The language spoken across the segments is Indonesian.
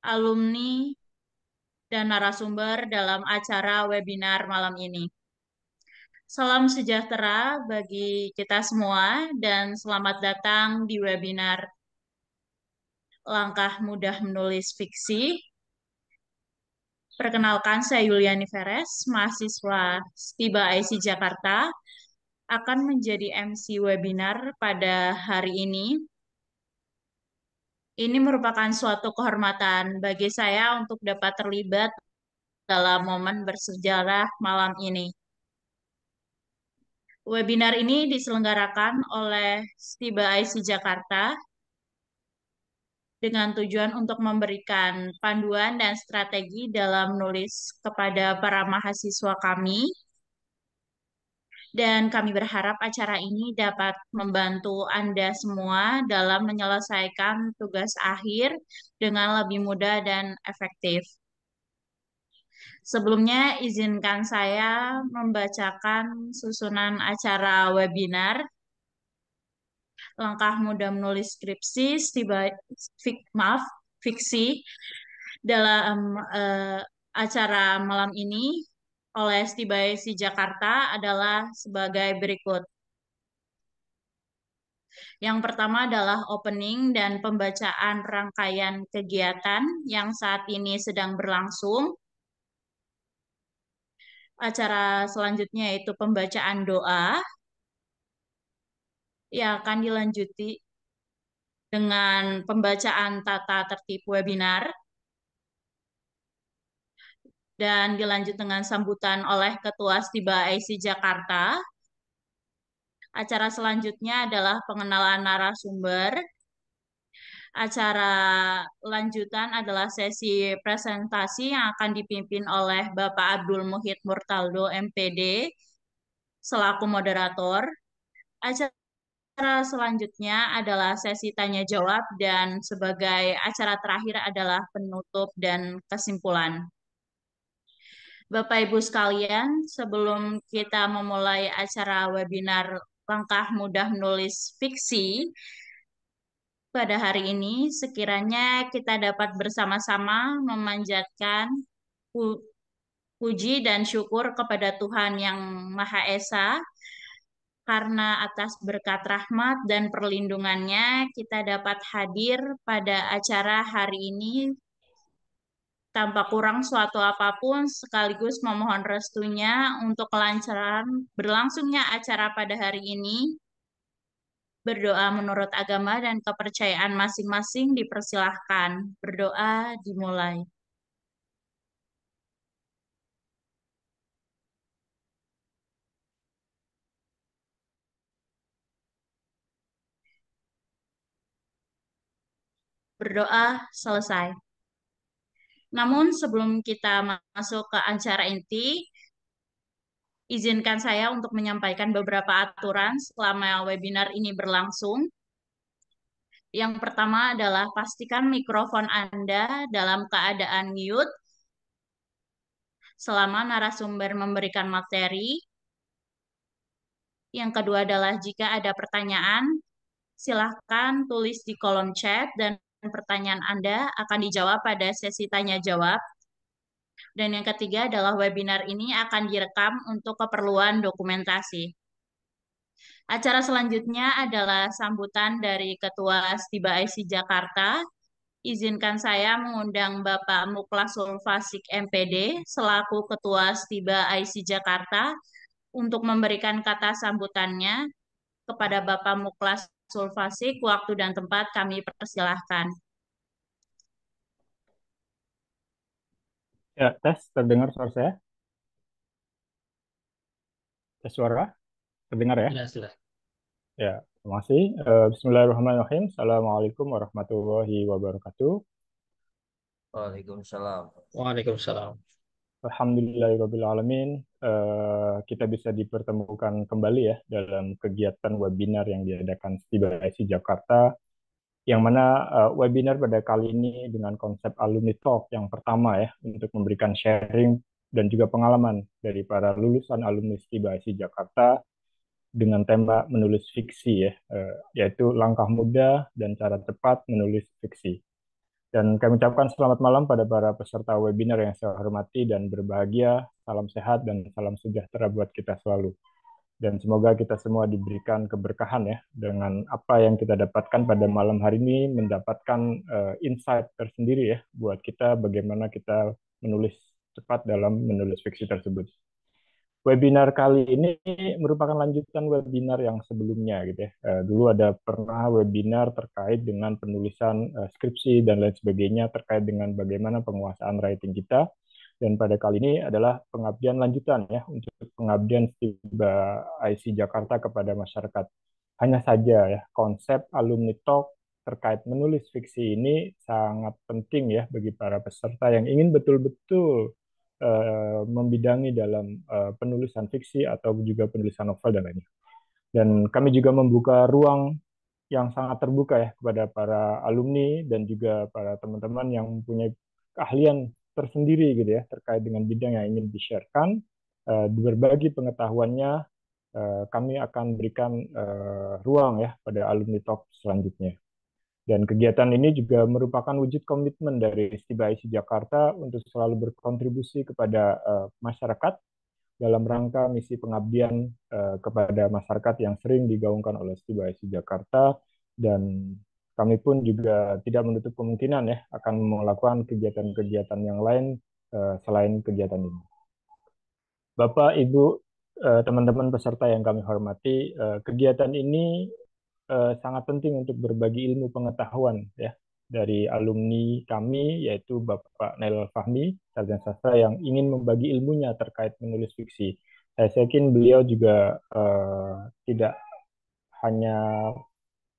alumni, dan narasumber dalam acara webinar malam ini. Salam sejahtera bagi kita semua dan selamat datang di webinar Langkah Mudah Menulis Fiksi. Perkenalkan, saya Yuliani Veres, mahasiswa STIBA IC Jakarta, akan menjadi MC webinar pada hari ini. Ini merupakan suatu kehormatan bagi saya untuk dapat terlibat dalam momen bersejarah malam ini. Webinar ini diselenggarakan oleh STIBA IC Jakarta dengan tujuan untuk memberikan panduan dan strategi dalam menulis kepada para mahasiswa kami. Dan kami berharap acara ini dapat membantu Anda semua dalam menyelesaikan tugas akhir dengan lebih mudah dan efektif. Sebelumnya, izinkan saya membacakan susunan acara webinar Langkah Mudah Menulis Skripsi, maaf, Fiksi dalam acara malam ini oleh STIBAISI Jakarta adalah sebagai berikut. Yang pertama adalah opening dan pembacaan rangkaian kegiatan yang saat ini sedang berlangsung. Acara selanjutnya yaitu pembacaan doa yang akan dilanjuti dengan pembacaan tata tertib webinar dan dilanjut dengan sambutan oleh Ketua STIBA IC Jakarta. Acara selanjutnya adalah pengenalan narasumber. Acara lanjutan adalah sesi presentasi yang akan dipimpin oleh Bapak Abdul Muhid Murtaldo, MPD, selaku moderator. Acara selanjutnya adalah sesi tanya jawab dan sebagai acara terakhir adalah penutup dan kesimpulan. Bapak Ibu sekalian, sebelum kita memulai acara webinar Langkah Mudah Menulis Fiksi pada hari ini, sekiranya kita dapat bersama-sama memanjatkan puji dan syukur kepada Tuhan Yang Maha Esa, karena atas berkat rahmat dan perlindungannya kita dapat hadir pada acara hari ini tanpa kurang suatu apapun, sekaligus memohon restunya untuk kelancaran berlangsungnya acara pada hari ini. Berdoa menurut agama dan kepercayaan masing-masing dipersilahkan. Berdoa dimulai. Berdoa selesai. Namun sebelum kita masuk ke acara inti, izinkan saya untuk menyampaikan beberapa aturan selama webinar ini berlangsung. Yang pertama adalah pastikan mikrofon Anda dalam keadaan mute selama narasumber memberikan materi. Yang kedua adalah jika ada pertanyaan, silahkan tulis di kolom chat dan pertanyaan Anda akan dijawab pada sesi tanya jawab. Dan yang ketiga adalah webinar ini akan direkam untuk keperluan dokumentasi. Acara selanjutnya adalah sambutan dari Ketua STIBA IC Jakarta. Izinkan saya mengundang Bapak Muklasul Fasik MPD selaku Ketua STIBA IC Jakarta untuk memberikan kata sambutannya. Kepada Bapak Muklasul Fasik, waktu dan tempat kami persilahkan. Ya, tes terdengar suara saya? Tes suara terdengar ya? Jelas, jelas. Ya, terima kasih. Bismillahirrahmanirrahim. Assalamualaikum warahmatullahi wabarakatuh. Waalaikumsalam. Waalaikumsalam. Alhamdulillahirrahmanirrahim. Kita bisa dipertemukan kembali ya dalam kegiatan webinar yang diadakan STIBA IC Jakarta, yang mana webinar pada kali ini dengan konsep alumni talk yang pertama ya, untuk memberikan sharing dan juga pengalaman dari para lulusan alumni STIBA IC Jakarta dengan tema menulis fiksi ya, yaitu langkah mudah dan cara cepat menulis fiksi. Dan kami ucapkan selamat malam pada para peserta webinar yang saya hormati dan berbahagia. Salam sehat dan salam sejahtera buat kita selalu. Dan semoga kita semua diberikan keberkahan ya dengan apa yang kita dapatkan pada malam hari ini, mendapatkan insight tersendiri ya buat kita bagaimana kita menulis cepat dalam menulis fiksi tersebut. Webinar kali ini merupakan lanjutan webinar yang sebelumnya gitu ya. Dulu ada pernah webinar terkait dengan penulisan skripsi dan lain sebagainya terkait dengan bagaimana penguasaan writing kita. Dan pada kali ini adalah pengabdian lanjutan ya untuk pengabdian Stiba IC Jakarta kepada masyarakat. Hanya saja ya konsep alumni talk terkait menulis fiksi ini sangat penting ya bagi para peserta yang ingin betul-betul membidangi dalam penulisan fiksi atau juga penulisan novel dan lainnya. Dan kami juga membuka ruang yang sangat terbuka ya kepada para alumni dan juga para teman-teman yang mempunyai keahlian tersendiri gitu ya terkait dengan bidang yang ingin di-sharekan, berbagi pengetahuannya. Kami akan berikan ruang ya pada alumni talk selanjutnya. Dan kegiatan ini juga merupakan wujud komitmen dari Stiba IC Jakarta untuk selalu berkontribusi kepada masyarakat dalam rangka misi pengabdian kepada masyarakat yang sering digaungkan oleh Stiba IC Jakarta, dan kami pun juga tidak menutup kemungkinan ya akan melakukan kegiatan-kegiatan yang lain selain kegiatan ini. Bapak, Ibu, teman-teman peserta yang kami hormati, kegiatan ini sangat penting untuk berbagi ilmu pengetahuan ya dari alumni kami yaitu Bapak Nailal Fahmi, sarjana sastra yang ingin membagi ilmunya terkait menulis fiksi. Saya yakin beliau juga tidak hanya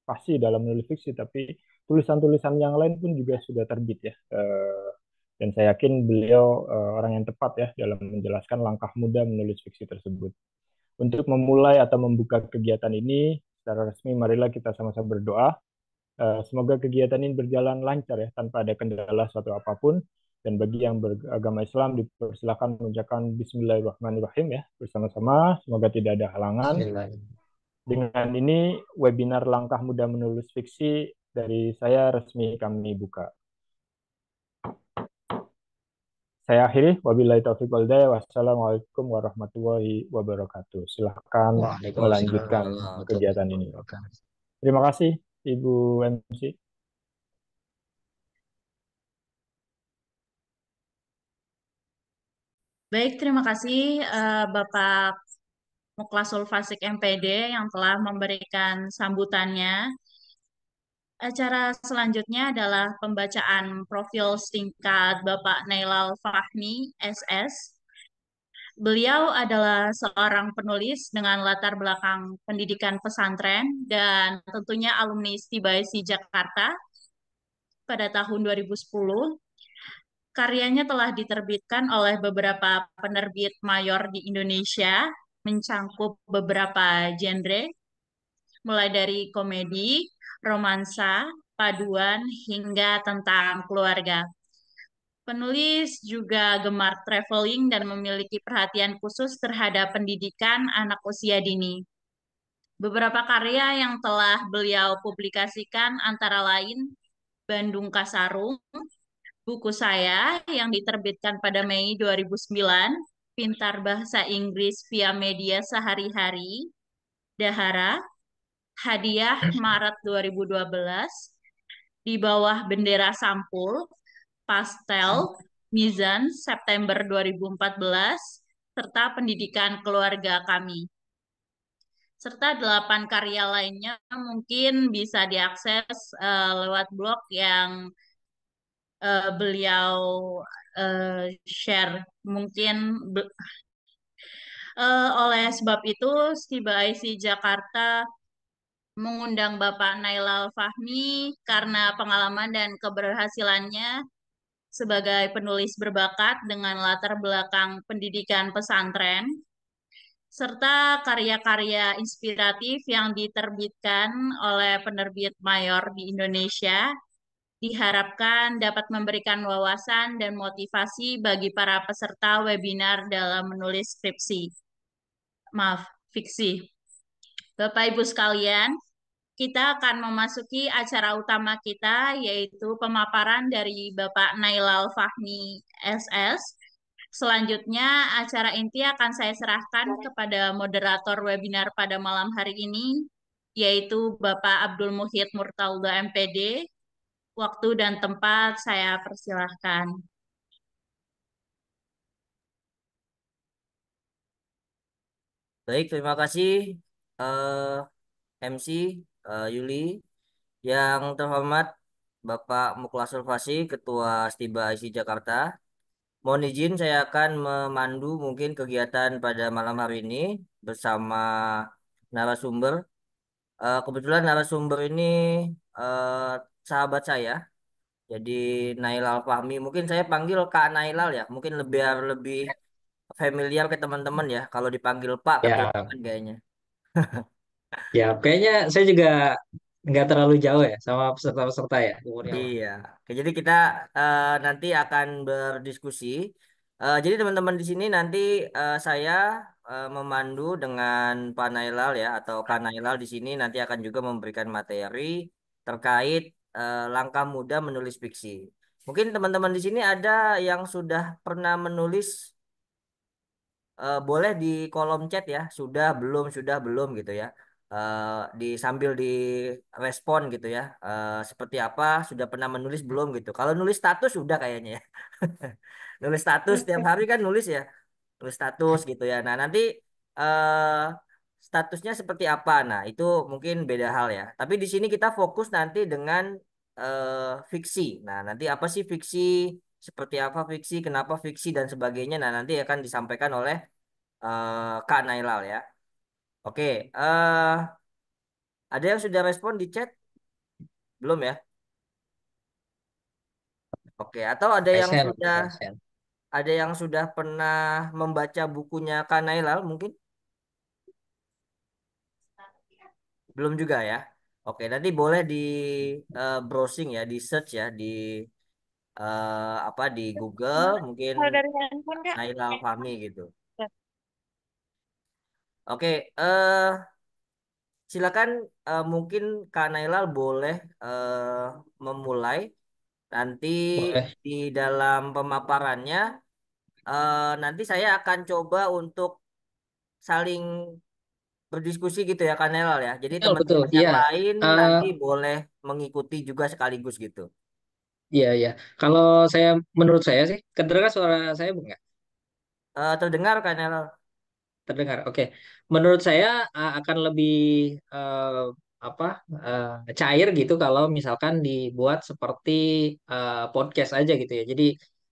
pasti dalam menulis fiksi, tapi tulisan-tulisan yang lain pun juga sudah terbit ya. Dan saya yakin beliau orang yang tepat ya dalam menjelaskan langkah mudah menulis fiksi tersebut. Untuk memulai atau membuka kegiatan ini secara resmi, marilah kita sama-sama berdoa. Semoga kegiatan ini berjalan lancar ya, tanpa ada kendala suatu apapun. Dan bagi yang beragama Islam, dipersilakan mengucapkan Bismillahirrahmanirrahim ya, bersama-sama. Semoga tidak ada halangan. Bismillah. Dengan ini, webinar Langkah Mudah Menulis Fiksi dari saya resmi kami buka. Saya akhiri, wabillahi taufiq wal hidayah, wassalamualaikum warahmatullahi wabarakatuh. Silahkan Waalaikumsalam melanjutkan kegiatan warahmatullahi ini. wabarakatuh. Terima kasih, Ibu MC. Baik, terima kasih Bapak Muklasul Fasik MPD yang telah memberikan sambutannya. Acara selanjutnya adalah pembacaan profil singkat Bapak Nailal Fahmi, SS. Beliau adalah seorang penulis dengan latar belakang pendidikan pesantren dan tentunya alumni Stibaisi Jakarta pada tahun 2010. Karyanya telah diterbitkan oleh beberapa penerbit mayor di Indonesia, mencangkup beberapa genre, mulai dari komedi, romansa, paduan, hingga tentang keluarga. Penulis juga gemar traveling dan memiliki perhatian khusus terhadap pendidikan anak usia dini. Beberapa karya yang telah beliau publikasikan antara lain Bandung Kasarung, buku saya yang diterbitkan pada Mei 2009, Pintar Bahasa Inggris via Media Sehari-hari, Dahara, Hadiah Maret 2012, Di Bawah Bendera Sampul, Pastel, Mizan September 2014, serta Pendidikan Keluarga Kami. Serta 8 karya lainnya mungkin bisa diakses lewat blog yang beliau share. Mungkin oleh sebab itu, Stiba IC Jakarta mengundang Bapak Nailal Fahmi karena pengalaman dan keberhasilannya sebagai penulis berbakat dengan latar belakang pendidikan pesantren, serta karya-karya inspiratif yang diterbitkan oleh penerbit mayor di Indonesia, diharapkan dapat memberikan wawasan dan motivasi bagi para peserta webinar dalam menulis skripsi. Maaf, fiksi. Bapak Ibu sekalian, kita akan memasuki acara utama kita, yaitu pemaparan dari Bapak Nailal Fahmi SS. Selanjutnya, acara inti akan saya serahkan kepada moderator webinar pada malam hari ini, yaitu Bapak Abdul Muhid Murtalda MPD. Waktu dan tempat saya persilahkan. Baik, terima kasih MC Yuli. Yang terhormat Bapak Muklasul Fasih, Ketua Stiba IC Jakarta. Mohon izin saya akan memandu mungkin kegiatan pada malam hari ini bersama narasumber. Kebetulan narasumber ini eh, sahabat saya, jadi Nailal Fahmi. Mungkin saya panggil Kak Nailal ya, mungkin lebih familiar ke teman-teman ya. Kalau dipanggil Pak Ya, ketuaan kayaknya. ya, kayaknya saya juga nggak terlalu jauh ya sama peserta-peserta ya umurnya Bang. Iya, oke, jadi kita nanti akan berdiskusi. Jadi teman-teman di sini nanti saya memandu dengan Pak Nailal ya, atau Kak Nailal di sini nanti akan juga memberikan materi terkait langkah mudah menulis fiksi. Mungkin teman-teman di sini ada yang sudah pernah menulis, boleh di kolom chat ya, sudah belum gitu ya. Di sambil di respon gitu ya. Seperti apa, sudah pernah menulis belum gitu. Kalau nulis status sudah kayaknya ya. Nulis status tiap hari kan nulis ya, nulis status gitu ya. Nah, nanti eh statusnya seperti apa? Nah, itu mungkin beda hal ya. Tapi di sini kita fokus nanti dengan fiksi. Nah, nanti apa sih fiksi? Seperti apa fiksi? Kenapa fiksi dan sebagainya? Nah, nanti akan disampaikan oleh Kak Nailal ya. Oke, ada yang sudah respon di chat? Belum ya? Oke, atau ASN, ASN. ada yang sudah pernah membaca bukunya Kak Nailal mungkin? Belum juga ya. Oke, nanti boleh di browsing ya, di search ya di apa di Google mungkin Kalau dari handphone, Kak? Nailal Fahmi gitu. Ya. Oke, silakan, mungkin Kak Nailal boleh memulai nanti Boleh. di dalam pemaparannya. Nanti saya akan coba untuk saling berdiskusi gitu ya Kak Nailal ya. Jadi Betul, betul. teman-teman yang Iya. lain Eh, nanti boleh mengikuti juga sekaligus gitu. iya, iya. Kalau saya, menurut saya sih, kedengar suara saya Bang, nggak? Terdengar Kak Nailal? Terdengar. Oke. Menurut saya akan lebih eh, apa cair gitu kalau misalkan dibuat seperti podcast aja gitu ya. Jadi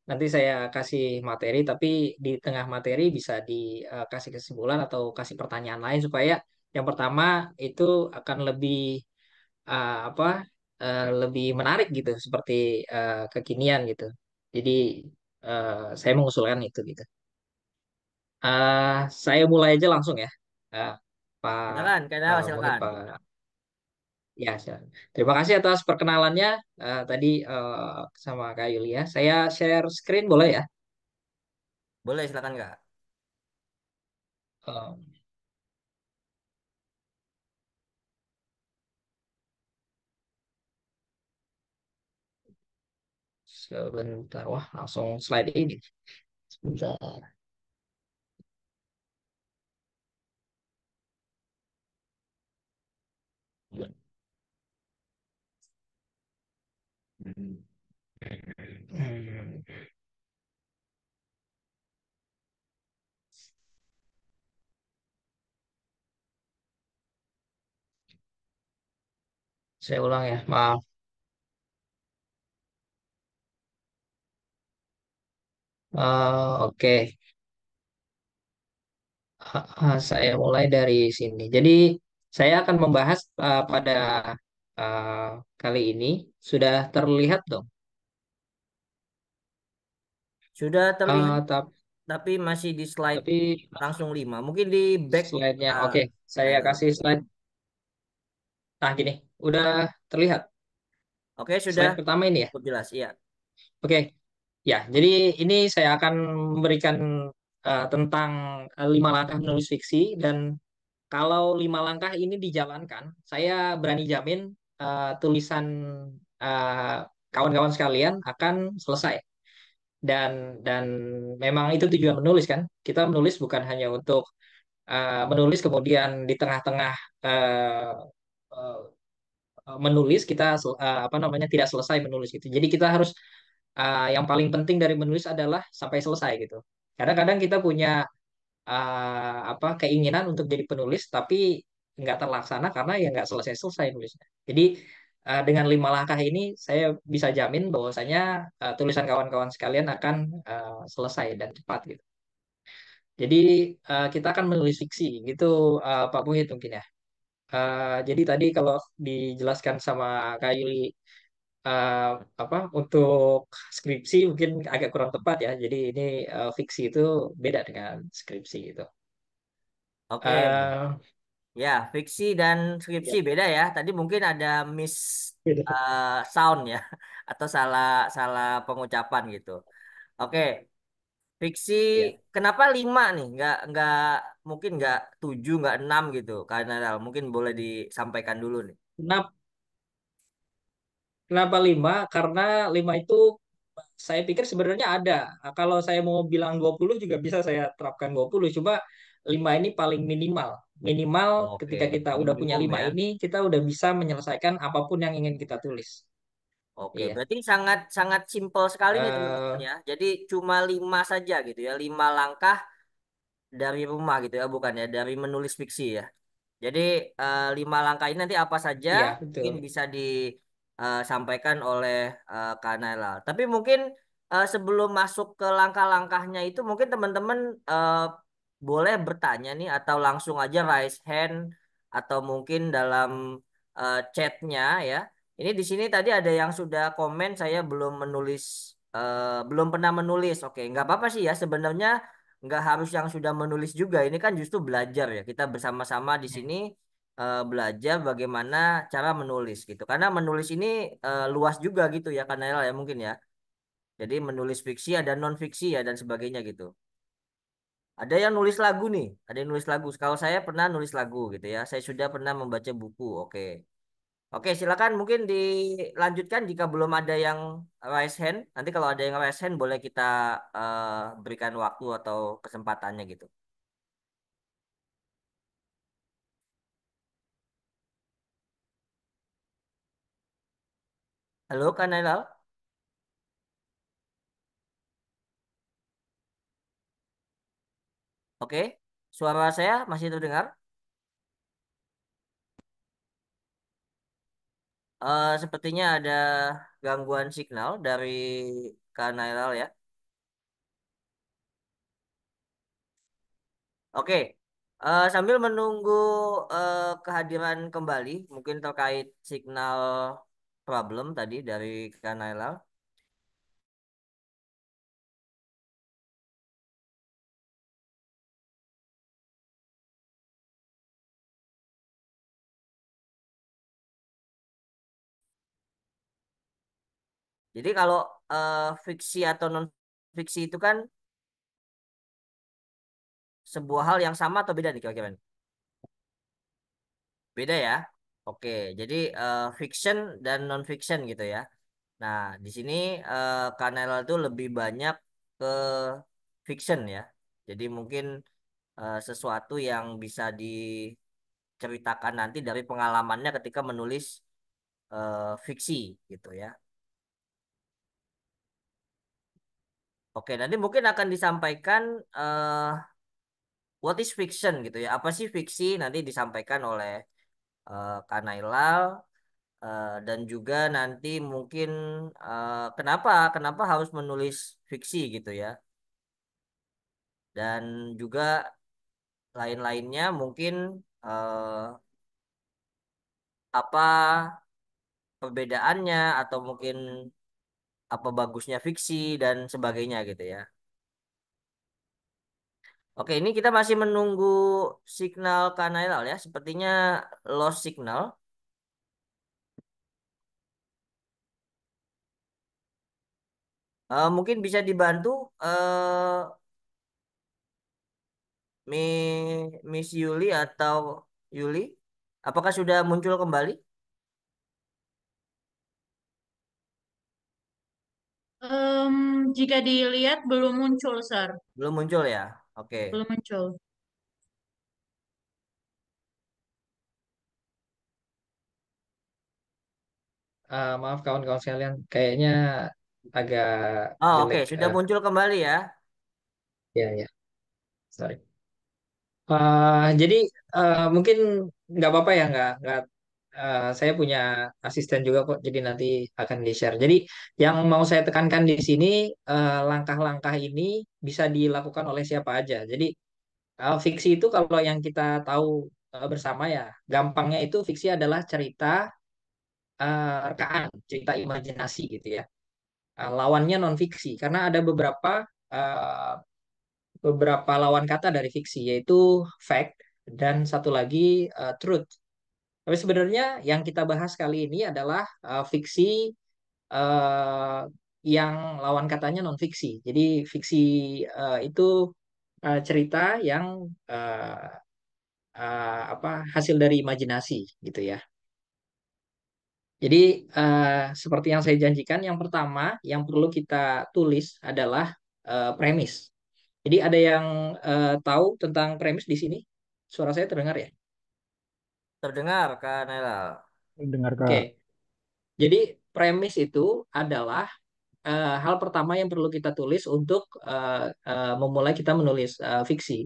nanti saya kasih materi, tapi di tengah materi bisa dikasih kesimpulan atau kasih pertanyaan lain supaya yang pertama itu akan lebih apa lebih menarik gitu, seperti kekinian gitu. Jadi saya mengusulkan itu gitu. Saya mulai aja langsung ya. Eh, Pak Silakan Kak Nailal, Muhid, silakan. Pak. Ya, silakan. Terima kasih atas perkenalannya tadi sama Kak Yulia. Saya share screen boleh ya? Boleh silakan Kak. Eh, Sebentar, wah langsung slide ini. Sebentar. Hmm, saya ulang ya, maaf. Oke. Saya mulai dari sini. Jadi saya akan membahas pada uh, kali ini sudah terlihat dong. Sudah terlihat Uh, tap- tapi masih di slide tapi langsung 5. Mungkin di back, slide-nya, uh, oke. Saya Nailal. kasih slide. Nah, gini, udah terlihat Oke, sudah slide pertama ini ya. cukup jelas. Iya. Oke, ya. Jadi ini saya akan memberikan tentang 5 langkah menulis fiksi, dan kalau 5 langkah ini dijalankan, saya berani jamin tulisan eh, kawan-kawan sekalian akan selesai. Dan memang itu tujuan menulis kan. Kita menulis bukan hanya untuk menulis kemudian di tengah-tengah eh, eh, menulis kita apa namanya tidak selesai menulis gitu. Jadi kita harus yang paling penting dari menulis adalah sampai selesai gitu. Kadang-kadang kita punya apa keinginan untuk jadi penulis tapi nggak terlaksana karena ya nggak selesai-selesai nulisnya. Jadi dengan 5 langkah ini saya bisa jamin bahwasanya tulisan kawan-kawan sekalian akan selesai dan cepat gitu. Jadi kita akan menulis fiksi gitu Pak Muhid mungkin ya. Jadi tadi kalau dijelaskan sama Kak Yuli eh, apa untuk skripsi mungkin agak kurang tepat ya. Jadi ini fiksi itu beda dengan skripsi gitu. Oke, Eh, ya fiksi dan skripsi ya, beda ya. Tadi mungkin ada miss beda. sound ya, atau salah salah pengucapan gitu. Oke, fiksi Ya. kenapa 5 nih? Nggak mungkin nggak 7, nggak 6 gitu. Karena mungkin boleh disampaikan dulu nih. Kenapa, kenapa 5? Karena 5 itu saya pikir sebenarnya ada. Kalau saya mau bilang 20 juga bisa saya terapkan 20. Coba 5 ini paling minimal. Minimal Oke, ketika kita udah punya minimum 5 ya. ini, kita udah bisa menyelesaikan apapun yang ingin kita tulis. Oke, Iya. berarti sangat sangat simpel sekali nih teman-teman eh ya. Jadi cuma 5 saja gitu ya, 5 langkah dari rumah gitu ya, bukan ya, dari menulis fiksi ya. Jadi 5 langkah ini nanti apa saja iya, mungkin betul. bisa disampaikan oleh Kak Naila. Tapi mungkin sebelum masuk ke langkah-langkahnya itu mungkin teman-teman boleh bertanya nih atau langsung aja raise hand atau mungkin dalam chatnya ya. Ini di sini tadi ada yang sudah komen saya belum menulis belum pernah menulis. Oke, nggak apa-apa sih ya sebenarnya nggak harus yang sudah menulis juga. Ini kan justru belajar ya. Kita bersama-sama di Ya. sini belajar bagaimana cara menulis gitu. Karena menulis ini luas juga gitu ya, Kanela ya mungkin ya. Jadi menulis fiksi ada non fiksi ya dan sebagainya gitu. Ada yang nulis lagu nih, ada yang nulis lagu. Kalau saya pernah nulis lagu gitu ya. Saya sudah pernah membaca buku. Oke. Oke, silakan mungkin dilanjutkan jika belum ada yang raise hand. Nanti kalau ada yang raise hand boleh kita berikan waktu atau kesempatannya gitu. Halo, Kak Nailal. Oke, suara saya masih terdengar. Sepertinya ada gangguan signal dari Kak Nailal ya. Oke, sambil menunggu kehadiran kembali, mungkin terkait signal problem tadi dari Kak Nailal. Jadi kalau fiksi atau non fiksi itu kan sebuah hal yang sama atau beda nih kira-kira? Beda ya. Oke, jadi fiction dan non fiction gitu ya. Nah, di sini Kanel itu lebih banyak ke fiction ya. Jadi mungkin sesuatu yang bisa diceritakan nanti dari pengalamannya ketika menulis fiksi gitu ya. Oke, nanti mungkin akan disampaikan eh, what is fiction gitu ya. Apa sih fiksi nanti disampaikan oleh Kak Nailal. Dan juga nanti mungkin kenapa kenapa harus menulis fiksi gitu ya. Dan juga lain-lainnya mungkin eh, apa perbedaannya atau mungkin apa bagusnya fiksi dan sebagainya gitu ya. Oke, ini kita masih menunggu signal kanal ya. Sepertinya lost signal. Mungkin bisa dibantu Miss Yuli atau Yuli, apakah sudah muncul kembali? Em, Jika dilihat belum muncul, Sir. Belum muncul ya? Oke. Belum muncul. Maaf kawan-kawan sekalian, kayaknya agak Oh, oke, jelek. sudah muncul kembali ya. Ya, ya, sorry. Jadi mungkin nggak apa-apa ya, nggak. Saya punya asisten juga kok, jadi nanti akan di-share. Jadi yang mau saya tekankan di sini, langkah-langkah ini bisa dilakukan oleh siapa aja. Jadi fiksi itu kalau yang kita tahu bersama ya, gampangnya itu fiksi adalah cerita rekaan, cerita imajinasi gitu ya. Lawannya non fiksi, karena ada uh, beberapa lawan kata dari fiksi, yaitu fact dan satu lagi truth. Tapi sebenarnya yang kita bahas kali ini adalah fiksi eh, yang lawan katanya non fiksi. Jadi fiksi itu cerita yang eh, apa, hasil dari imajinasi gitu ya. Jadi seperti yang saya janjikan, yang pertama yang perlu kita tulis adalah premis. Jadi ada yang tahu tentang premis di sini? Suara saya terdengar ya? Terdengar, Kak Nela. Dengar Kak. Oke. Jadi premis itu adalah hal pertama yang perlu kita tulis untuk memulai kita menulis fiksi.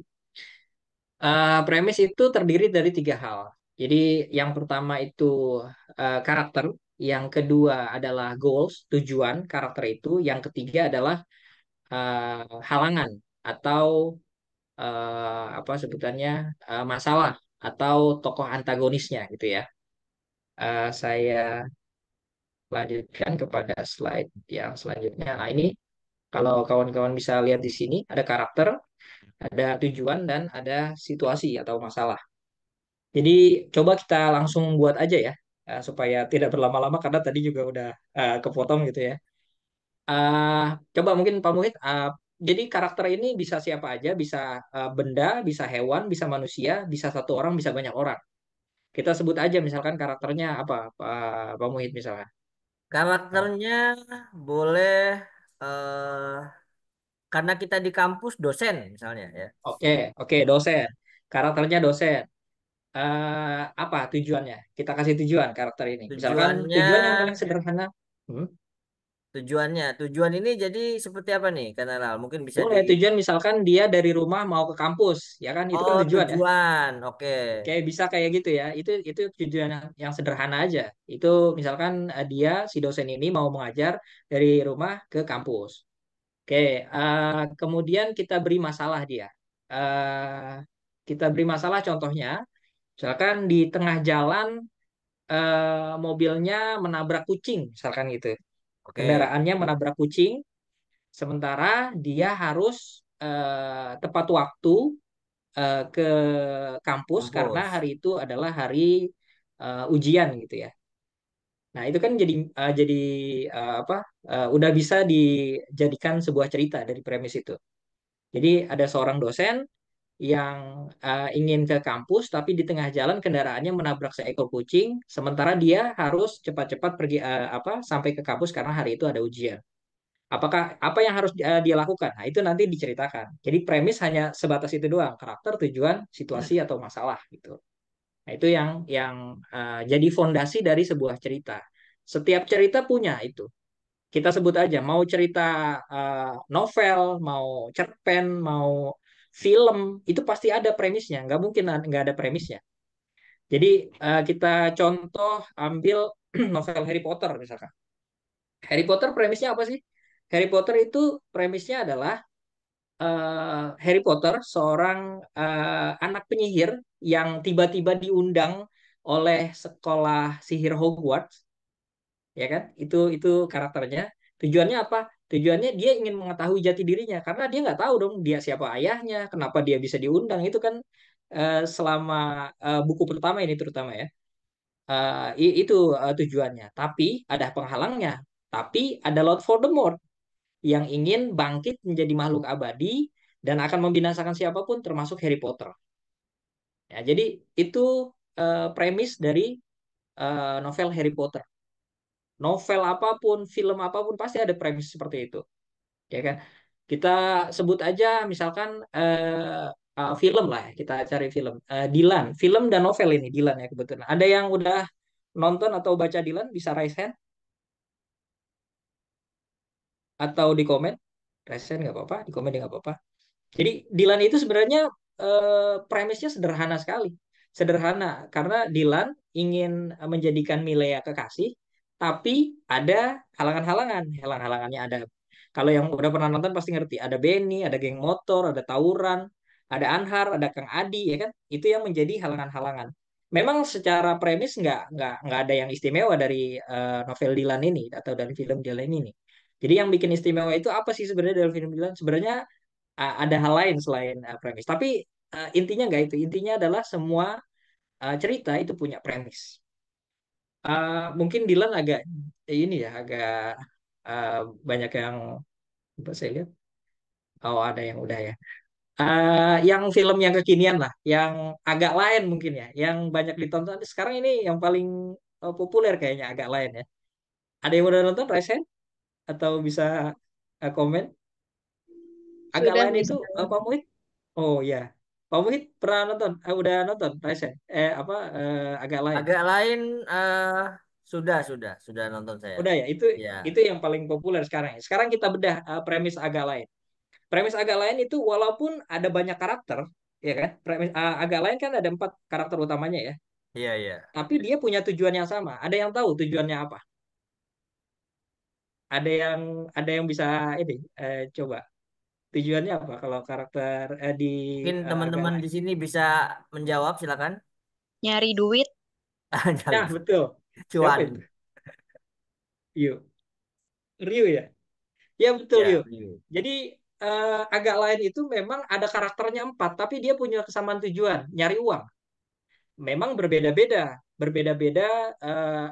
Premis itu terdiri dari tiga hal. Jadi yang pertama itu karakter, yang kedua adalah goals, tujuan karakter itu, yang ketiga adalah halangan atau apa sebutannya, masalah atau tokoh antagonisnya gitu ya. Saya lanjutkan kepada slide yang selanjutnya. Nah, ini kalau kawan-kawan bisa lihat di sini ada karakter, ada tujuan, dan ada situasi atau masalah. Jadi coba kita langsung buat aja ya, supaya tidak berlama-lama karena tadi juga udah kepotong gitu ya. Eh, Coba mungkin Pak Muhid, jadi karakter ini bisa siapa aja, bisa benda, bisa hewan, bisa manusia, bisa satu orang, bisa banyak orang. Kita sebut aja misalkan karakternya apa, Pak Muhid misalkan. Nah, Karakternya boleh karena kita di kampus dosen misalnya ya. oke, oke, dosen. Karakternya dosen. Apa tujuannya? Kita kasih tujuan karakter ini. Misalkan Tujuannya tujuan yang paling sederhana. Hmm? tujuan ini jadi seperti apa nih, Kak Nela? Mungkin bisa di. Boleh tujuan misalkan dia dari rumah mau ke kampus, ya kan? Itu kan Oh, tujuan ya. tujuan. Oke. Kayak bisa kayak gitu ya. Itu tujuan yang sederhana aja. Itu misalkan dia si dosen ini mau mengajar dari rumah ke kampus. Oke, kemudian kita beri masalah dia. Kita beri masalah contohnya, misalkan di tengah jalan mobilnya menabrak kucing, misalkan gitu. Oke. Kendaraannya menabrak kucing, sementara dia harus tepat waktu ke kampus karena Kampus. hari itu adalah hari ujian gitu ya. Nah, itu kan jadi apa? Udah bisa dijadikan sebuah cerita dari premis itu. Jadi ada seorang dosen yang ingin ke kampus, tapi di tengah jalan kendaraannya menabrak seekor kucing, sementara dia harus cepat-cepat pergi apa sampai ke kampus karena hari itu ada ujian. Apakah apa yang harus dia lakukan? Nah, itu nanti diceritakan. Jadi premis hanya sebatas itu doang, karakter, tujuan, situasi atau masalah gitu. Nah, itu yang jadi fondasi dari sebuah cerita. Setiap cerita punya itu. Kita sebut aja, mau cerita novel, mau cerpen, mau film, itu pasti ada premisnya. Nggak mungkin nggak ada premisnya. Jadi kita contoh ambil novel Harry Potter misalkan. Harry Potter premisnya apa sih? Harry Potter itu premisnya adalah Harry Potter, seorang anak penyihir yang tiba-tiba diundang oleh sekolah sihir Hogwarts, ya kan? Itu karakternya. Tujuannya apa? Tujuannya dia ingin mengetahui jati dirinya karena dia nggak tahu dong dia siapa ayahnya, kenapa dia bisa diundang. Itu kan selama buku pertama ini terutama ya. Itu tujuannya. Tapi ada penghalangnya. Tapi ada Lord Voldemort yang ingin bangkit menjadi makhluk abadi dan akan membinasakan siapapun termasuk Harry Potter. Ya, jadi itu premis dari novel Harry Potter. Novel apapun, film apapun pasti ada premis seperti itu, ya kan? Kita sebut aja misalkan film lah, ya. Kita cari film. Dilan, film dan novel ini Dilan ya kebetulan. Ada yang udah nonton atau baca Dilan bisa raise hand atau di komen. Raise hand nggak apa-apa, di komen nggak apa-apa. Jadi Dilan itu sebenarnya premisnya sederhana sekali. Sederhana karena Dilan ingin menjadikan Milea kekasih, tapi ada halangan-halangan. Halangan-halangannya ada. Kalau yang udah pernah nonton pasti ngerti. Ada Benny, ada geng motor, ada tawuran, ada Anhar, ada Kang Adi, ya kan? Itu yang menjadi halangan-halangan. Memang secara premis nggak ada yang istimewa dari novel Dilan ini atau dari film Dilan ini. Jadi yang bikin istimewa itu apa sih sebenarnya dari film Dilan? Sebenarnya ada hal lain selain premis. Tapi intinya nggak itu. Intinya adalah semua cerita itu punya premis. Mungkin Dilan agak ini ya, agak uh, banyak yang apa saya lihat. Oh ada yang udah ya. Yang film yang kekinian lah, yang agak lain mungkin ya, yang banyak ditonton sekarang ini yang paling populer kayaknya agak lain ya. Ada yang udah nonton Resen atau bisa komen? Agak Sudah lain itu bisa. Pak Muhid? Oh ya, Pak Muhid pernah nonton? Udah nonton Resen? Apa agak lain? Agak lain sudah nonton saya. Udah ya, Ya, itu yang paling populer sekarang. Ya. Sekarang kita bedah premis agak lain. Premis agak lain itu walaupun ada banyak karakter, ya kan? Premis agak lain kan ada 4 karakter utamanya ya. iya iya. Tapi dia punya tujuan yang sama. Ada yang tahu tujuannya apa? Ada yang bisa ini coba tujuannya apa kalau karakter di Mungkin agak teman-teman lain? di sini bisa menjawab, silakan. Nyari duit. Nah, Nyari betul. Siapa itu? cuan. Yu. Ryu ya? Ya betul Ryu. Ya, view. Jadi agak lain itu memang ada karakternya 4, tapi dia punya kesamaan tujuan, nyari uang. Memang berbeda-beda, berbeda-beda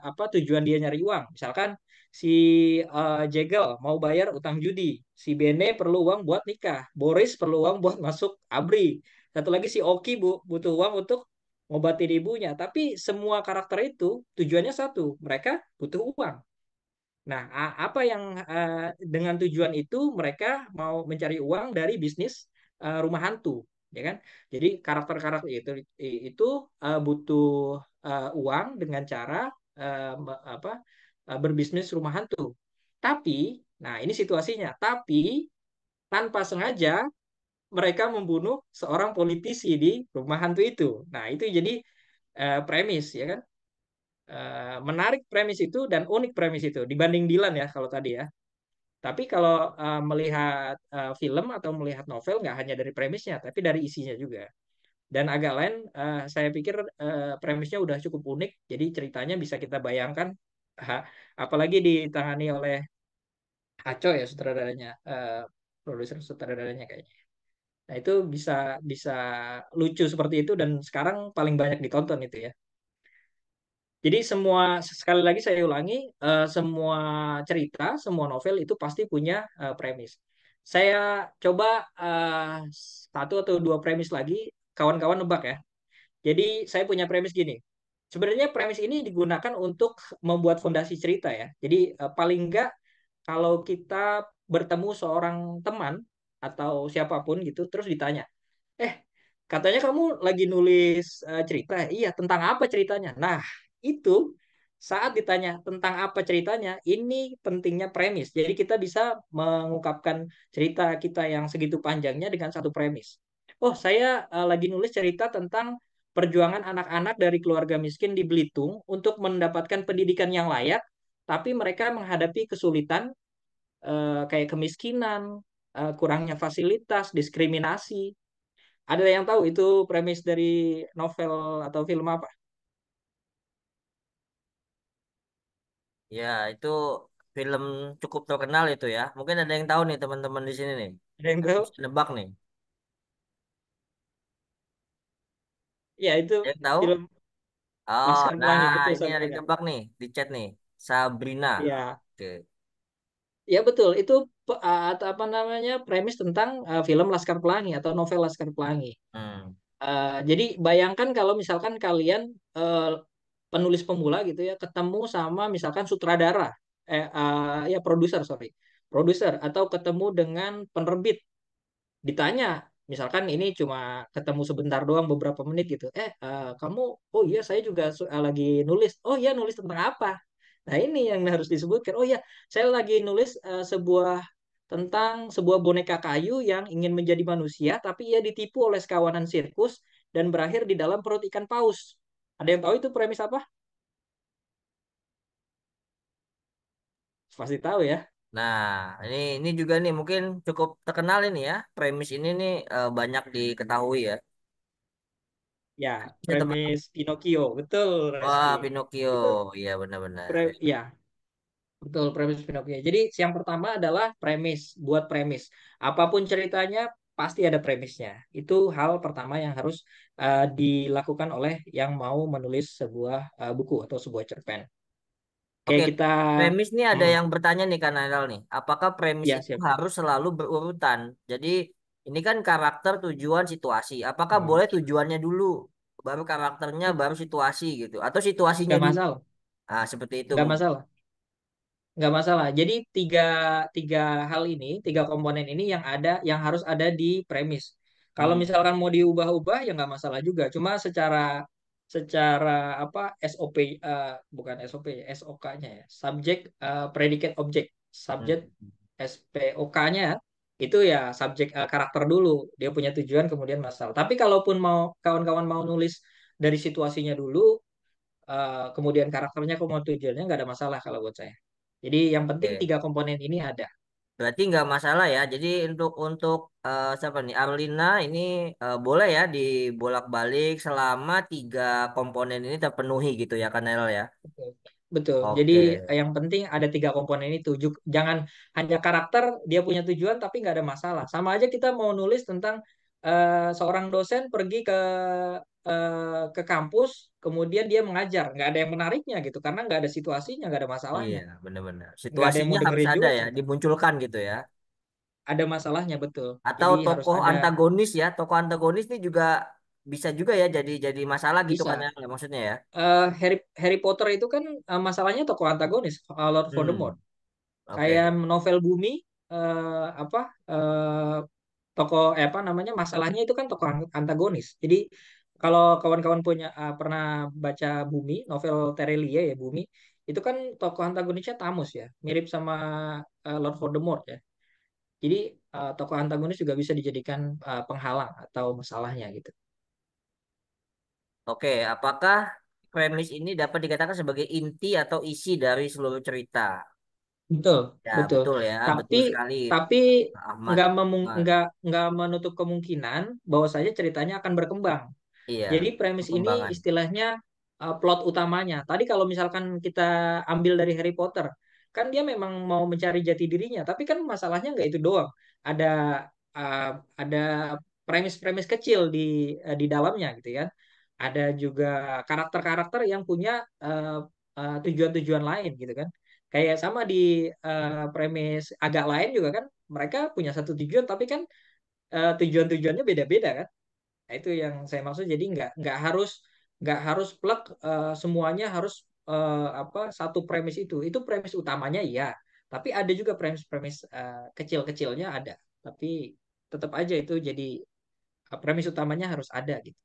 apa tujuan dia nyari uang. Misalkan si Jegel mau bayar utang judi, si Bene perlu uang buat nikah, Boris perlu uang buat masuk ABRI, satu lagi si Oki butuh uang untuk ngobatin ibunya. Tapi semua karakter itu tujuannya satu, mereka butuh uang. Nah, apa yang dengan tujuan itu mereka mau mencari uang dari bisnis rumah hantu, ya kan? Jadi karakter-karakter itu butuh uang dengan cara apa berbisnis rumah hantu. Tapi, nah ini situasinya. Tapi tanpa sengaja mereka membunuh seorang politisi di rumah hantu itu. Nah, itu jadi premis, ya kan? Menarik premis itu dan unik premis itu dibanding Dilan ya kalau tadi ya. Tapi kalau melihat film atau melihat novel nggak hanya dari premisnya, tapi dari isinya juga. Dan agak lain, saya pikir premisnya udah cukup unik, jadi ceritanya bisa kita bayangkan, ha, apalagi ditangani oleh Aco ya sutradaranya, produser sutradaranya kayaknya. Nah itu bisa bisa lucu seperti itu dan sekarang paling banyak ditonton itu ya. Jadi semua sekali lagi saya ulangi, semua cerita, semua novel itu pasti punya premis. Saya coba satu atau dua premis lagi, kawan-kawan nebak ya. Jadi saya punya premis gini. Sebenarnya premis ini digunakan untuk membuat fondasi cerita ya. Jadi paling enggak kalau kita bertemu seorang teman atau siapapun gitu, terus ditanya, eh, katanya kamu lagi nulis cerita. Iya, tentang apa ceritanya? Nah, itu saat ditanya tentang apa ceritanya, ini pentingnya premis. Jadi kita bisa mengungkapkan cerita kita yang segitu panjangnya dengan satu premis. Oh, saya lagi nulis cerita tentang perjuangan anak-anak dari keluarga miskin di Belitung untuk mendapatkan pendidikan yang layak, tapi mereka menghadapi kesulitan kayak kemiskinan, kurangnya fasilitas, diskriminasi. Ada yang tahu itu premis dari novel atau film apa? Ya, itu film cukup terkenal itu ya. Mungkin ada yang tahu nih teman-teman di sini nih. Ada yang tahu? Bisa nebak nih. Ya, itu Ada yang tahu? film Oh, Laskar nah Pelangi, betul ini ada yang Sabrina. nebak nih di chat nih. Sabrina. Ya, Oke. Ya betul, itu atau apa namanya premis tentang film Laskar Pelangi atau novel Laskar Pelangi. Hmm. Jadi bayangkan kalau misalkan kalian penulis pemula gitu ya ketemu sama misalkan sutradara, ya produser sorry, produser atau ketemu dengan penerbit, ditanya misalkan ini cuma ketemu sebentar doang beberapa menit gitu, kamu, oh iya saya juga lagi nulis, oh iya nulis tentang apa. Nah ini yang harus disebutkan, oh iya saya lagi nulis tentang sebuah boneka kayu yang ingin menjadi manusia tapi ia ditipu oleh sekawanan sirkus dan berakhir di dalam perut ikan paus. Ada yang tahu itu premis apa? Pasti tahu ya. Nah, ini juga nih mungkin cukup terkenal ini ya. Premis ini nih banyak diketahui ya. Ya, Ya teman. premis Pinocchio, betul Wah, Reski. Pinocchio. Itu Iya benar-benar. ya, betul premis Pinocchio. Jadi yang pertama adalah premis, buat premis. Apapun ceritanya pasti ada premisnya. Itu hal pertama yang harus dilakukan oleh yang mau menulis sebuah buku atau sebuah cerpen. Oke, Kayak kita, premis nih ada hmm, yang bertanya nih Kak Nailal nih. Apakah premis ya itu siap. harus selalu berurutan? Jadi ini kan karakter, tujuan, situasi. Apakah Hmm. boleh tujuannya dulu, baru karakternya, baru situasi gitu? Atau situasinya Nggak dulu? masalah, Ah, seperti itu nggak mungkin. masalah. Nggak masalah. Jadi tiga, tiga hal ini, tiga komponen ini yang ada, yang harus ada di premis. Kalau Hmm, misalkan mau diubah-ubah ya nggak masalah juga. Cuma secara secara apa SOP, bukan SOP ya, SOK-nya ya, subject predicate object, subject hmm. SPOK-nya itu ya subjek karakter dulu. Dia punya tujuan kemudian masalah. Tapi kalaupun mau kawan-kawan mau nulis dari situasinya dulu, kemudian karakternya ke mau tujuannya nggak ada masalah kalau buat saya. Jadi yang penting Oke. tiga komponen ini ada. Berarti nggak masalah ya. Jadi untuk siapa nih Arlina ini boleh ya dibolak-balik selama tiga komponen ini terpenuhi gitu ya Kanel ya. Betul. Betul. Jadi Oke. yang penting ada tiga komponen itu. Jangan hanya karakter dia punya tujuan tapi nggak ada masalah. Sama aja kita mau nulis tentang seorang dosen pergi ke kampus, kemudian dia mengajar, nggak ada yang menariknya gitu karena nggak ada situasinya, nggak ada Iya, masalahnya, benar-benar. nggak ada yang Situasinya mau harus dengerin ada juga ya, gitu. dimunculkan gitu ya. Ada masalahnya betul. Atau Jadi harus tokoh ada. antagonis ya, tokoh antagonis ini juga bisa juga ya jadi masalah gitu kan Bisa. ya maksudnya ya. Harry Harry Potter itu kan masalahnya tokoh antagonis, Lord Voldemort. Hmm, Kayak oke. novel Bumi, apa tokoh apa namanya masalahnya itu kan tokoh antagonis. Jadi kalau kawan-kawan pernah baca Bumi, novel Terelie ya Bumi, itu kan tokoh antagonisnya Tamus ya, mirip sama Lord Voldemort ya. Jadi tokoh antagonis juga bisa dijadikan penghalang atau masalahnya gitu. Oke, apakah premis ini dapat dikatakan sebagai inti atau isi dari seluruh cerita? Betul, Ya, betul. betul ya, Tapi betul sekali tapi Ahmad. Ahmad. nggak menutup kemungkinan bahwa saja ceritanya akan berkembang. Iya, Jadi premis ini perkembangan. istilahnya plot utamanya. Tadi kalau misalkan kita ambil dari Harry Potter, kan dia memang mau mencari jati dirinya, tapi kan masalahnya nggak itu doang. Ada uh, ada premis-premis kecil di dalamnya gitu kan. Ada juga karakter-karakter yang punya tujuan-tujuan lain gitu kan. Kayak sama di premis agak lain juga kan, mereka punya satu tujuan, tapi kan tujuan-tujuannya beda-beda kan. Nah, itu yang saya maksud. Jadi nggak harus plek semuanya harus apa satu premis itu. Itu premis utamanya iya. Tapi ada juga premis-premis kecil-kecilnya ada. Tapi tetap aja itu jadi premis utamanya harus ada gitu.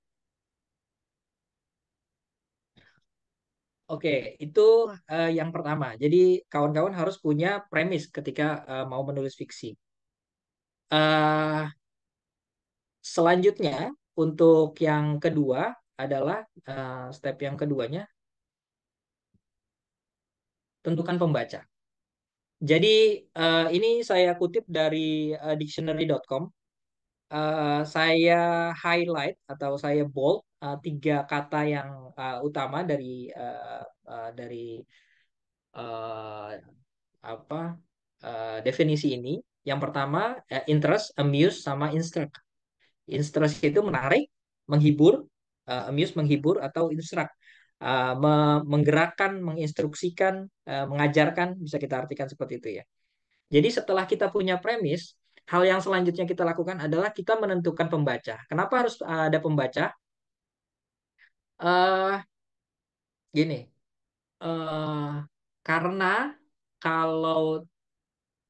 Oke, itu yang pertama. Jadi kawan-kawan harus punya premis ketika mau menulis fiksi. eh Selanjutnya untuk yang kedua adalah step yang keduanya tentukan pembaca. Jadi ini saya kutip dari dictionary.com. Saya highlight atau saya bold tiga kata yang utama dari eh, apa definisi ini. Yang pertama interest, amuse, sama instruct. Interest itu menarik, menghibur, amuse menghibur atau instruct menggerakkan, menginstruksikan, mengajarkan bisa kita artikan seperti itu ya. Jadi setelah kita punya premis, hal yang selanjutnya kita lakukan adalah kita menentukan pembaca. Kenapa harus ada pembaca? eh Gini, eh karena kalau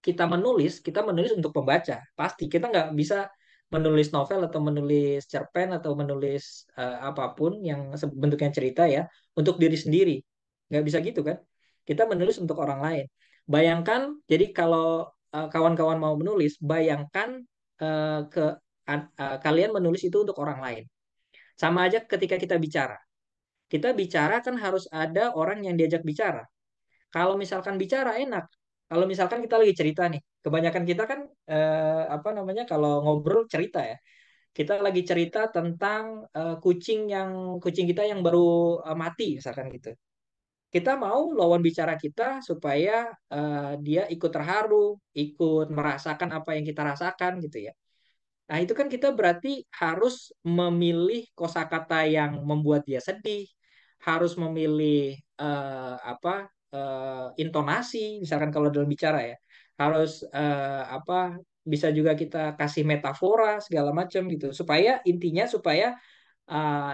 kita menulis untuk pembaca. Pasti kita nggak bisa menulis novel atau menulis cerpen atau menulis apapun yang bentuknya cerita ya untuk diri sendiri. Nggak bisa gitu kan? Kita menulis untuk orang lain. Bayangkan, jadi kalau kawan-kawan mau menulis, bayangkan kalian menulis itu untuk orang lain. Sama aja ketika kita bicara. Kita bicara kan harus ada orang yang diajak bicara. Kalau misalkan bicara enak, kalau misalkan kita lagi cerita nih, kebanyakan kita kan apa namanya kalau ngobrol cerita ya. Kita lagi cerita tentang kucing kita yang baru mati misalkan gitu. Kita mau lawan bicara kita supaya dia ikut terharu, ikut merasakan apa yang kita rasakan gitu ya. Nah, itu kan kita berarti harus memilih kosakata yang membuat dia sedih, harus memilih apa intonasi, misalkan kalau dalam bicara ya, harus apa bisa juga kita kasih metafora segala macam gitu, supaya intinya supaya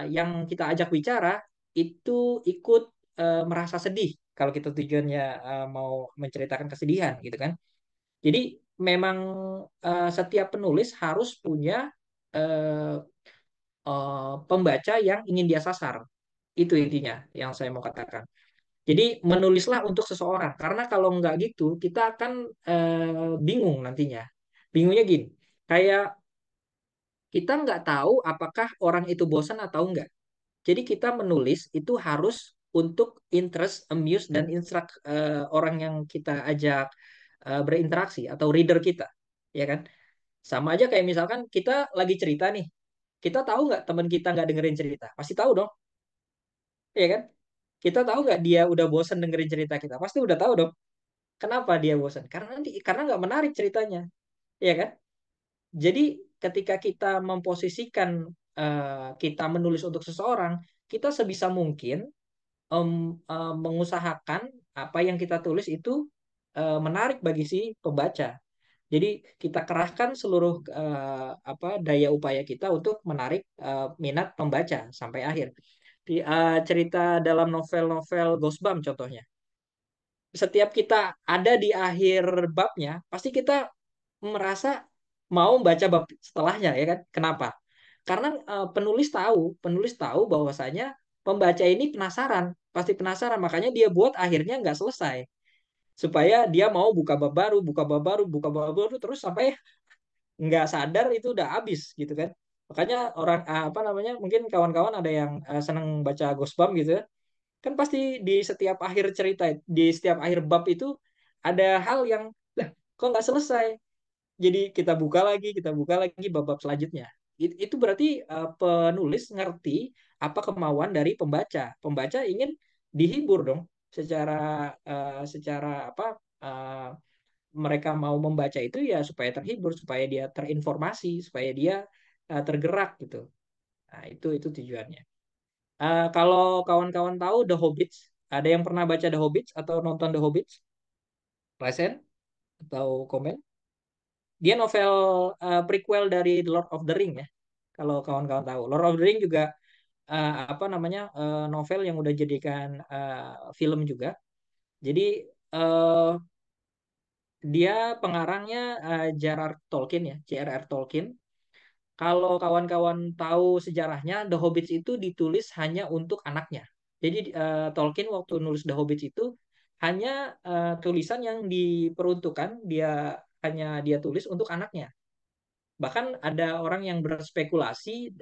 yang kita ajak bicara itu ikut merasa sedih kalau kita tujuannya mau menceritakan kesedihan gitu kan. Jadi memang setiap penulis harus punya eh, pembaca yang ingin dia sasar. Itu intinya yang saya mau katakan. Jadi menulislah untuk seseorang. Karena kalau nggak gitu, kita akan bingung nantinya. Bingungnya gini, kayak kita nggak tahu apakah orang itu bosan atau enggak. Jadi kita menulis itu harus untuk interest, amuse, dan instruct orang yang kita ajak berinteraksi atau reader kita. Ya kan? Sama aja kayak misalkan kita lagi cerita nih. Kita tahu nggak teman kita nggak dengerin cerita? Pasti tahu dong, ya kan? Kita tahu nggak dia udah bosan dengerin cerita kita? Pasti udah tahu dong. Kenapa dia bosan? Karena nggak menarik ceritanya, ya kan? Jadi ketika kita memposisikan kita menulis untuk seseorang, kita sebisa mungkin mengusahakan apa yang kita tulis itu menarik bagi si pembaca. Jadi kita kerahkan seluruh apa daya upaya kita untuk menarik minat pembaca sampai akhir. Cerita dalam novel-novel Ghostbump contohnya. Setiap kita ada di akhir babnya, pasti kita merasa mau baca bab setelahnya ya kan? Kenapa? Karena penulis tahu bahwasanya pembaca ini penasaran, pasti penasaran, makanya dia buat akhirnya nggak selesai supaya dia mau buka bab baru, buka bab baru, buka bab baru terus sampai nggak sadar itu udah habis gitu kan. Makanya orang apa namanya mungkin kawan-kawan ada yang seneng baca Ghostbump gitu ya. Kan pasti di setiap akhir cerita, di setiap akhir bab itu ada hal yang lah kok nggak selesai. Jadi kita buka lagi bab-bab selanjutnya. Itu berarti penulis ngerti apa kemauan dari pembaca. Pembaca ingin dihibur dong secara secara apa uh, mereka mau membaca itu ya supaya terhibur, supaya dia terinformasi, supaya dia tergerak gitu. Nah, itu tujuannya. Kalau kawan-kawan tahu The Hobbits, ada yang pernah baca The Hobbits atau nonton The Hobbits? Present atau komen? Dia novel prequel dari The Lord of the Ring ya. Kalau kawan-kawan tahu, Lord of the Ring juga apa namanya novel yang udah jadikan film juga. Jadi uh, dia pengarangnya J.R.R. Tolkien ya, J.R.R. Tolkien. Kalau kawan-kawan tahu sejarahnya, The Hobbits itu ditulis hanya untuk anaknya. Jadi Tolkien waktu nulis The Hobbits itu hanya tulisan yang diperuntukkan dia tulis untuk anaknya. Bahkan ada orang yang berspekulasi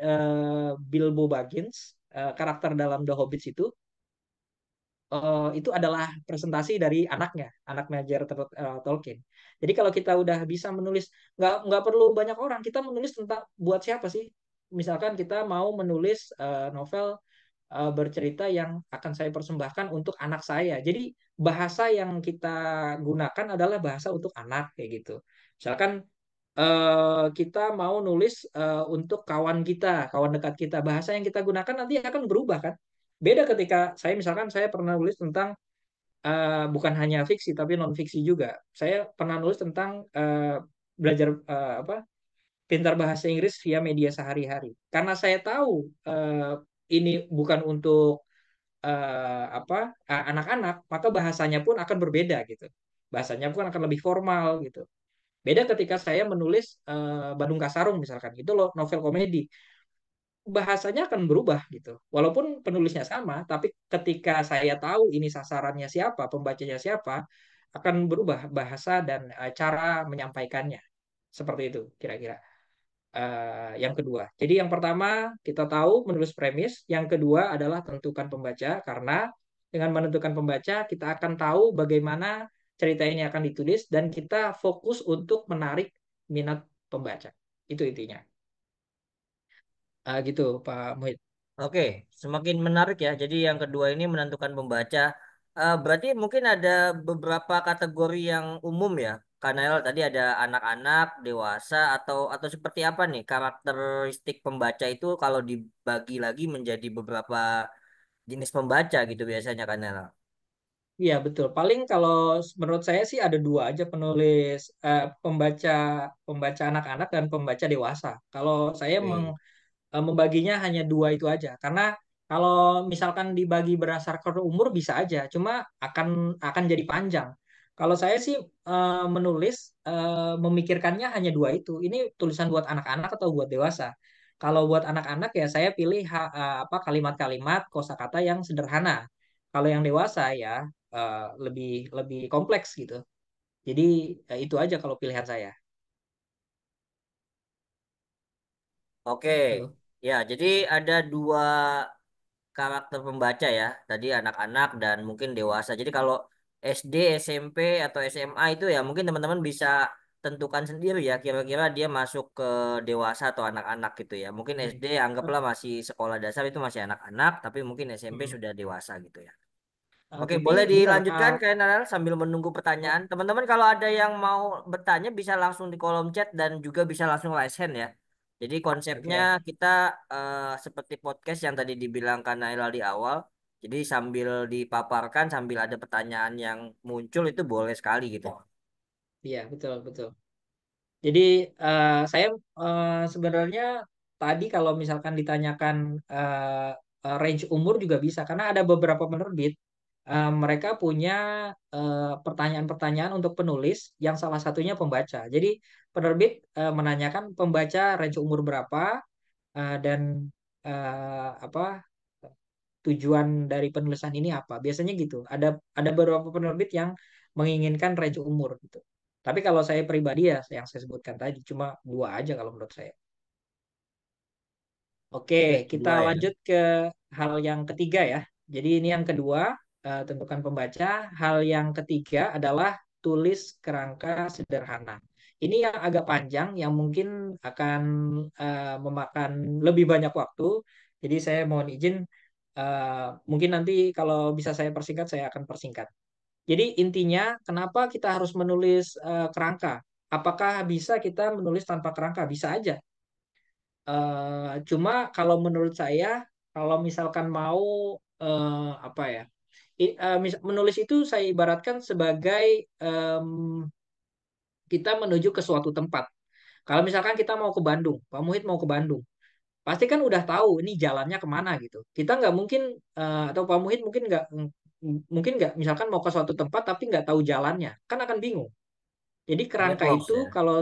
Bilbo Baggins, karakter dalam The Hobbits itu adalah presentasi dari anaknya J.R.R. Tolkien. Jadi kalau kita udah bisa menulis, nggak perlu banyak orang, kita menulis tentang buat siapa sih? Misalkan kita mau menulis novel bercerita yang akan saya persembahkan untuk anak saya. Jadi bahasa yang kita gunakan adalah bahasa untuk anak kayak gitu. Misalkan kita mau nulis untuk kawan dekat kita, bahasa yang kita gunakan nanti akan berubah kan? Beda ketika saya misalkan saya pernah nulis tentang bukan hanya fiksi tapi non fiksi juga. Saya pernah nulis tentang belajar pintar bahasa Inggris via media sehari-hari. Karena saya tahu ini bukan untuk anak-anak, maka bahasanya pun akan berbeda gitu. Bahasanya pun akan lebih formal gitu. Beda ketika saya menulis Bandung Kasarung misalkan, itu loh novel komedi, bahasanya akan berubah gitu. Walaupun penulisnya sama, tapi ketika saya tahu ini sasarannya siapa, pembacanya siapa, akan berubah bahasa dan cara menyampaikannya. Seperti itu kira-kira. Yang kedua. Jadi yang pertama kita tahu menulis premis, yang kedua adalah tentukan pembaca karena dengan menentukan pembaca kita akan tahu bagaimana cerita ini akan ditulis dan kita fokus untuk menarik minat pembaca. Itu intinya. Gitu Pak Muhid. Oke, semakin menarik ya. Jadi yang kedua ini menentukan pembaca. Berarti mungkin ada beberapa kategori yang umum ya. Karena tadi ada anak-anak, dewasa, atau seperti apa nih karakteristik pembaca itu kalau dibagi lagi menjadi beberapa jenis pembaca gitu biasanya Kanel. Iya betul. Paling kalau menurut saya sih ada dua aja penulis pembaca pembaca anak-anak dan pembaca dewasa. Kalau saya Oke. membaginya hanya dua itu aja karena kalau misalkan dibagi berdasarkan umur bisa aja cuma akan jadi panjang. Kalau saya sih menulis memikirkannya hanya dua itu, ini tulisan buat anak-anak atau buat dewasa. Kalau buat anak-anak ya saya pilih kalimat-kalimat kosakata yang sederhana. Kalau yang dewasa ya lebih lebih kompleks gitu. Jadi itu aja kalau pilihan saya. Oke, Gitu. ya jadi ada dua karakter pembaca ya. Tadi anak-anak dan mungkin dewasa. Jadi kalau SD, SMP atau SMA itu ya mungkin teman-teman bisa tentukan sendiri ya. Kira-kira dia masuk ke dewasa atau anak-anak gitu ya. Mungkin Hmm. SD anggaplah masih sekolah dasar itu masih anak-anak, tapi mungkin SMP Hmm. sudah dewasa gitu ya. Oke, Tapi boleh benar dilanjutkan Kak Naral sambil menunggu pertanyaan. Teman-teman kalau ada yang mau bertanya bisa langsung di kolom chat dan juga bisa langsung raise hand ya. Jadi konsepnya oke. kita seperti podcast yang tadi dibilang Kak Naila di awal. Jadi sambil dipaparkan, sambil ada pertanyaan yang muncul itu boleh sekali gitu. Iya, betul, betul. Jadi saya sebenarnya tadi kalau misalkan ditanyakan range umur juga bisa karena ada beberapa penerbit mereka punya pertanyaan-pertanyaan untuk penulis yang salah satunya pembaca. Jadi penerbit menanyakan pembaca range umur berapa dan apa tujuan dari penulisan ini apa. Biasanya gitu. Ada beberapa penerbit yang menginginkan range umur gitu. Tapi kalau saya pribadi ya yang saya sebutkan tadi cuma dua aja kalau menurut saya. Oke, Oke, kita dua ya. lanjut ke hal yang ketiga ya. Jadi ini yang kedua, tentukan pembaca. Hal yang ketiga adalah tulis kerangka sederhana. Ini yang agak panjang, yang mungkin akan memakan lebih banyak waktu. Jadi saya mohon izin, mungkin nanti kalau bisa saya persingkat, saya akan persingkat. Jadi intinya, kenapa kita harus menulis kerangka? Apakah bisa kita menulis tanpa kerangka? Bisa aja. Cuma kalau menurut saya, kalau misalkan mau apa ya, menulis itu saya ibaratkan sebagai em, kita menuju ke suatu tempat. Kalau misalkan kita mau ke Bandung, Pak Muhid mau ke Bandung, pasti kan udah tahu ini jalannya kemana gitu. Kita nggak mungkin atau Pak Muhid mungkin nggak misalkan mau ke suatu tempat tapi nggak tahu jalannya, kan akan bingung. Jadi Black kerangka box itu ya. kalau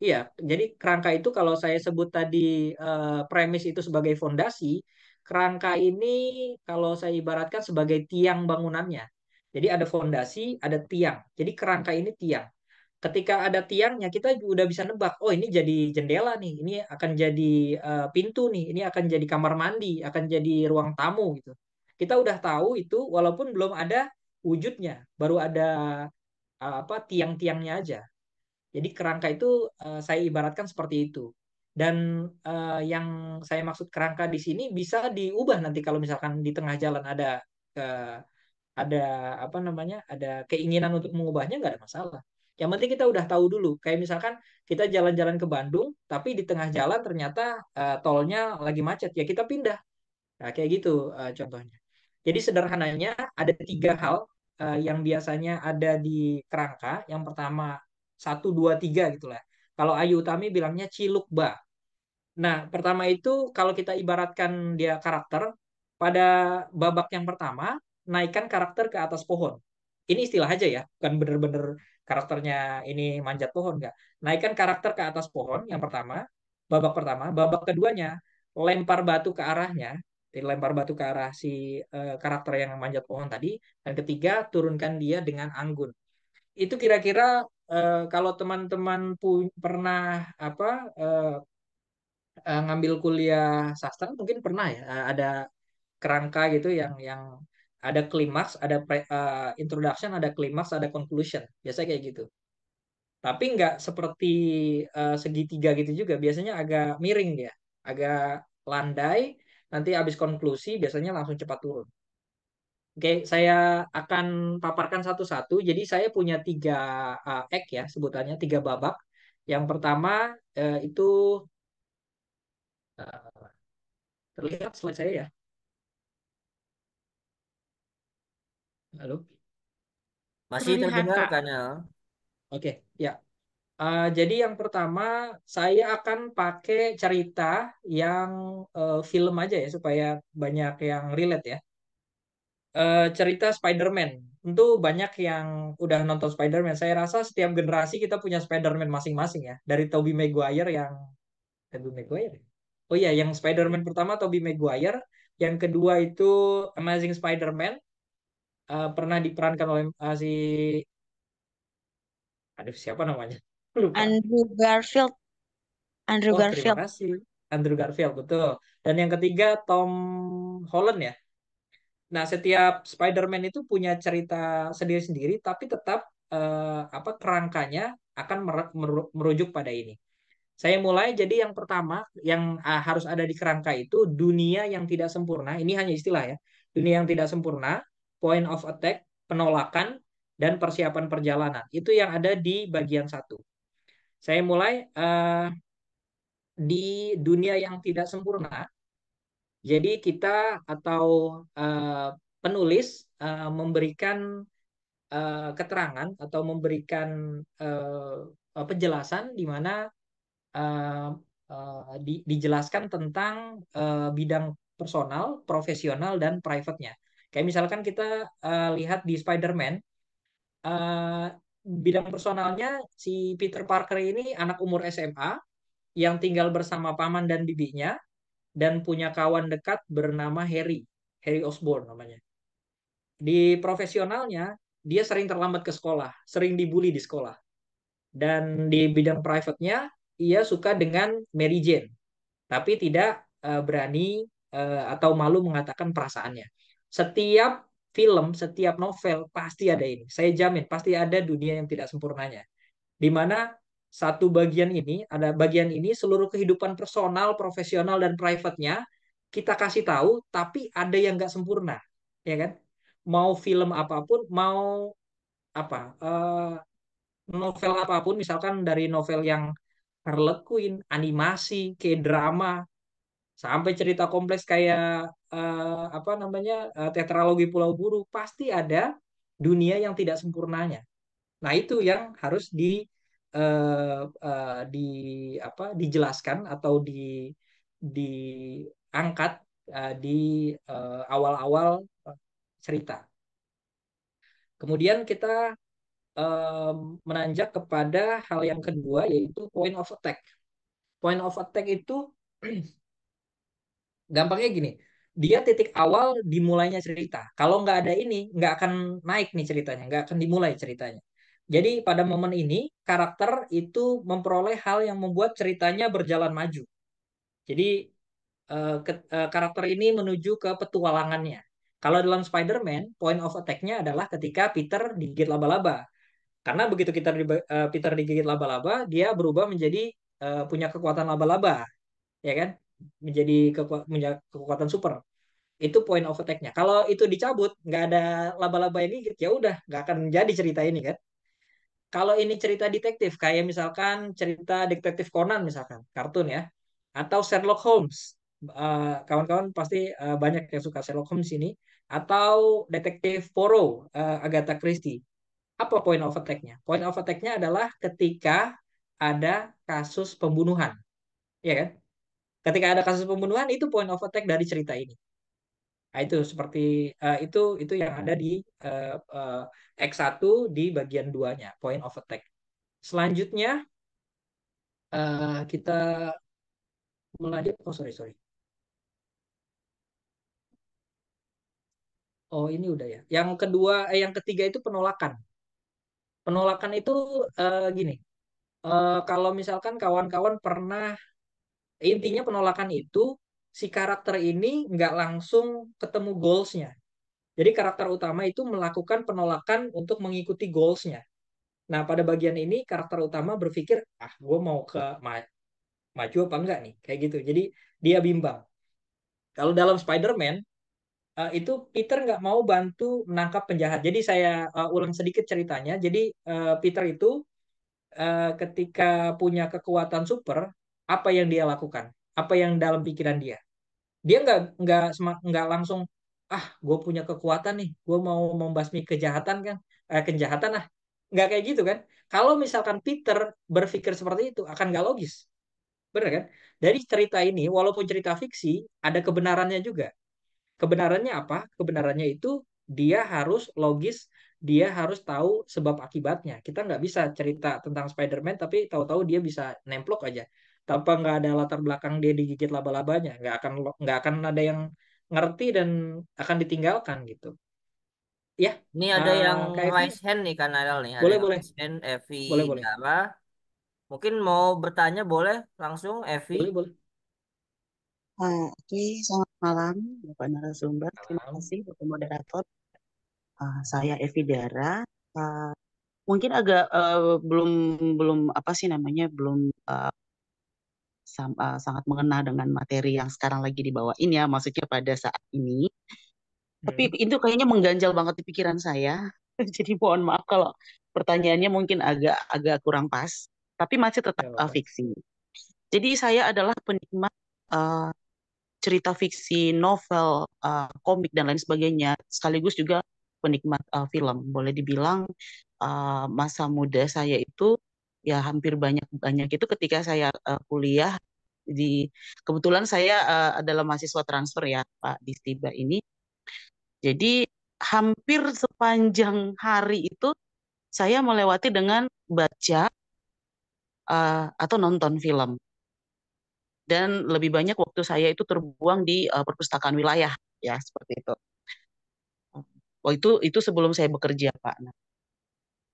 iya, jadi kerangka itu kalau saya sebut tadi premis itu sebagai fondasi, kerangka ini kalau saya ibaratkan sebagai tiang bangunannya. Jadi ada fondasi, ada tiang. Jadi kerangka ini tiang. Ketika ada tiangnya, kita udah bisa nebak, oh ini jadi jendela nih, ini akan jadi pintu nih, ini akan jadi kamar mandi, akan jadi ruang tamu gitu. Kita udah tahu itu walaupun belum ada wujudnya, baru ada tiang-tiangnya aja. Jadi kerangka itu saya ibaratkan seperti itu. Dan yang saya maksud kerangka di sini bisa diubah nanti kalau misalkan di tengah jalan eh, ada apa namanya, ada keinginan untuk mengubahnya nggak ada masalah. Yang penting kita udah tahu dulu. Kayak misalkan kita jalan-jalan ke Bandung, tapi di tengah jalan ternyata tolnya lagi macet, ya kita pindah. Nah, kayak gitu contohnya. Jadi sederhananya ada tiga hal yang biasanya ada di kerangka. Yang pertama 1, 2, 3 gitulah. Kalau Ayu Utami bilangnya Cilukba. Nah, pertama itu kalau kita ibaratkan dia karakter, pada babak yang pertama, naikkan karakter ke atas pohon. Ini istilah aja ya, bukan bener-bener karakternya ini manjat pohon, nggak. Naikkan karakter ke atas pohon yang pertama, babak pertama. Babak keduanya, lempar batu ke arahnya, lempar batu ke arah si karakter yang manjat pohon tadi. Dan ketiga, turunkan dia dengan anggun. Itu kira-kira kalau teman-teman pernah apa ngambil kuliah sastra mungkin pernah ya ada kerangka gitu yang ada klimaks, ada introduction, ada klimaks, ada conclusion. Biasanya kayak gitu. Tapi nggak seperti segitiga gitu juga. Biasanya agak miring dia, agak landai. Nanti habis konklusi biasanya langsung cepat turun. Oke, saya akan paparkan satu-satu. Jadi saya punya 3 act ya sebutannya, 3 babak. Yang pertama itu eh, terlihat slide saya ya. Halo. Masih Terlihat, terdengar Kak. kan ya? Oke, ya. Jadi yang pertama saya akan pakai cerita yang film aja ya supaya banyak yang relate ya. Cerita Spider-Man. Tentu banyak yang udah nonton Spider-Man. Saya rasa setiap generasi kita punya Spider-Man masing-masing ya. Dari Tobey Maguire yang Tobey Maguire, ya? Oh iya, yang Spider-Man pertama Tobey Maguire, yang kedua itu Amazing Spider-Man, pernah diperankan oleh si, aduh siapa namanya? Lupa. Andrew Garfield. Andrew Oh, terima Garfield. kasih. Andrew Garfield, betul. Dan yang ketiga, Tom Holland ya. Nah, setiap Spider-Man itu punya cerita sendiri-sendiri, tapi tetap apa kerangkanya akan merujuk pada ini. Saya mulai, jadi yang pertama, yang harus ada di kerangka itu dunia yang tidak sempurna. Ini hanya istilah ya. Dunia yang tidak sempurna, point of attack, penolakan, dan persiapan perjalanan. Itu yang ada di bagian 1. Saya mulai di dunia yang tidak sempurna. Jadi kita atau penulis memberikan keterangan atau memberikan penjelasan di mana uh, dijelaskan tentang bidang personal, profesional, dan private-nya. Kayak misalkan kita lihat di Spider-Man, uh, bidang personalnya si Peter Parker ini anak umur SMA yang tinggal bersama paman dan bibinya dan punya kawan dekat bernama Harry, Harry Osborn namanya. Di profesionalnya, dia sering terlambat ke sekolah, sering dibully di sekolah. Dan di bidang private-nya, ia suka dengan Mary Jane, tapi tidak berani atau malu mengatakan perasaannya. Setiap film, setiap novel pasti ada ini. Saya jamin pasti ada dunia yang tidak sempurnanya. Di mana satu bagian ini, ada bagian ini seluruh kehidupan personal, profesional, dan private-nya kita kasih tahu, tapi ada yang nggak sempurna, ya kan? Mau film apapun, mau apa novel apapun, misalkan dari novel yang Harlequin, animasi, K-drama, sampai cerita kompleks kayak apa namanya tetralogi Pulau Buru, pasti ada dunia yang tidak sempurnanya. Nah, itu yang harus di apa dijelaskan atau diangkat di awal-awal cerita. Kemudian kita menanjak kepada hal yang kedua yaitu point of attack. Point of attack itu gampangnya gini, dia titik awal dimulainya cerita. Kalau nggak ada ini, nggak akan naik nih ceritanya, nggak akan dimulai ceritanya. Jadi pada momen ini, karakter itu memperoleh hal yang membuat ceritanya berjalan maju. Jadi karakter ini menuju ke petualangannya. Kalau dalam Spider-Man, point of attack-nya adalah ketika Peter digigit laba-laba. Karena begitu Peter digigit laba-laba, dia berubah menjadi punya kekuatan laba-laba, ya kan? Punya kekuatan super. Itu point of attack-nya. Kalau itu dicabut, nggak ada laba-laba ini, ya udah nggak akan jadi cerita ini kan. Kalau ini cerita detektif, kayak misalkan cerita detektif Conan misalkan, kartun ya, atau Sherlock Holmes. Kawan-kawan pasti banyak yang suka Sherlock Holmes ini. atau detektif Poirot, Agatha Christie. Apa point of attack-nya? Point of attack-nya adalah ketika ada kasus pembunuhan, ya kan? Ketika ada kasus pembunuhan itu point of attack dari cerita ini. Nah, itu seperti itu yang ada di eh, eh, X1 di bagian 2-nya, point of attack. Selanjutnya kita melanjut. Oh, sorry, sorry. Oh, ini udah ya. Yang kedua, yang ketiga itu penolakan. Penolakan itu gini. Kalau misalkan kawan-kawan pernah, intinya penolakan itu si karakter ini nggak langsung ketemu goals-nya. Jadi karakter utama itu melakukan penolakan untuk mengikuti goals-nya. Nah, pada bagian ini karakter utama berpikir, gue mau maju apa enggak nih, kayak gitu. Jadi dia bimbang. Kalau dalam Spider-Man, itu Peter nggak mau bantu menangkap penjahat. Jadi saya ulang sedikit ceritanya. Jadi Peter itu ketika punya kekuatan super, apa yang dia lakukan? Apa yang dalam pikiran dia? Dia nggak langsung, gue punya kekuatan nih, gue mau membasmi kejahatan kan, kejahatan nggak kayak gitu kan. Kalau misalkan Peter berpikir seperti itu akan nggak logis, benar kan? Dari cerita ini, walaupun cerita fiksi, ada kebenarannya juga. Kebenarannya apa? Kebenarannya itu dia harus logis, dia harus tahu sebab akibatnya. Kita nggak bisa cerita tentang Spider-Man tapi tahu-tahu dia bisa nemplok aja tanpa nggak ada latar belakang dia digigit laba-labanya. Nggak akan ada yang ngerti dan akan ditinggalkan gitu. Ya, Ini ada yang Kak Evi, raise hand nih kan Adel nih, ada boleh yang boleh raise hand Evi boleh boleh Dara. Mungkin mau bertanya boleh langsung Evi. boleh boleh. Oke, selamat malam Bapak narasumber. Terima Malam. kasih Bapak moderator. Saya Evi Dara. Ah, mungkin agak belum belum apa sih namanya belum sangat mengena dengan materi yang sekarang lagi dibawain ya, maksudnya pada saat ini. Tapi Hmm, itu kayaknya mengganjal banget di pikiran saya. Jadi mohon maaf kalau pertanyaannya mungkin agak agak kurang pas. Tapi masih tetap nggak apa-apa. fiksi. Jadi saya adalah penikmat eh, cerita fiksi, novel, komik dan lain sebagainya, sekaligus juga penikmat film. Boleh dibilang masa muda saya itu ya hampir banyak itu ketika saya kuliah di kebetulan saya adalah mahasiswa transfer ya Pak Distiba ini. Jadi hampir sepanjang hari itu saya melewati dengan baca atau nonton film dan lebih banyak waktu saya itu terbuang di perpustakaan wilayah ya seperti itu. Oh itu sebelum saya bekerja Pak. Nah,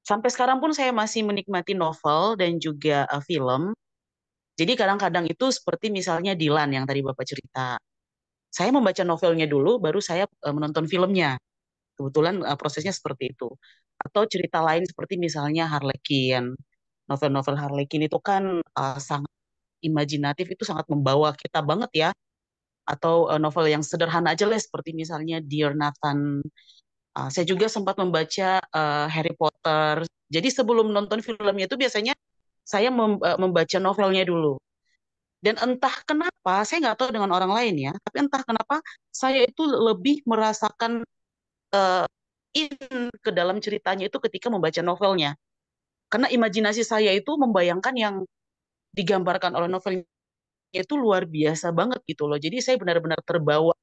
sampai sekarang pun saya masih menikmati novel dan juga film. Jadi kadang-kadang itu seperti misalnya Dilan yang tadi Bapak cerita. Saya membaca novelnya dulu, baru saya menonton filmnya. Kebetulan prosesnya seperti itu. Atau cerita lain seperti misalnya Harlequin. Novel-novel Harlequin itu kan sangat imajinatif, itu sangat membawa kita banget ya. Atau novel yang sederhana aja lah, seperti misalnya Dear Nathan. Saya juga sempat membaca Harry Potter. Jadi sebelum nonton filmnya itu biasanya saya membaca novelnya dulu. Dan entah kenapa, saya nggak tahu dengan orang lain ya, tapi entah kenapa saya itu lebih merasakan eh, in ke dalam ceritanya itu ketika membaca novelnya. Karena imajinasi saya itu membayangkan yang digambarkan oleh novelnya itu luar biasa banget gitu loh. Jadi saya benar-benar terbawa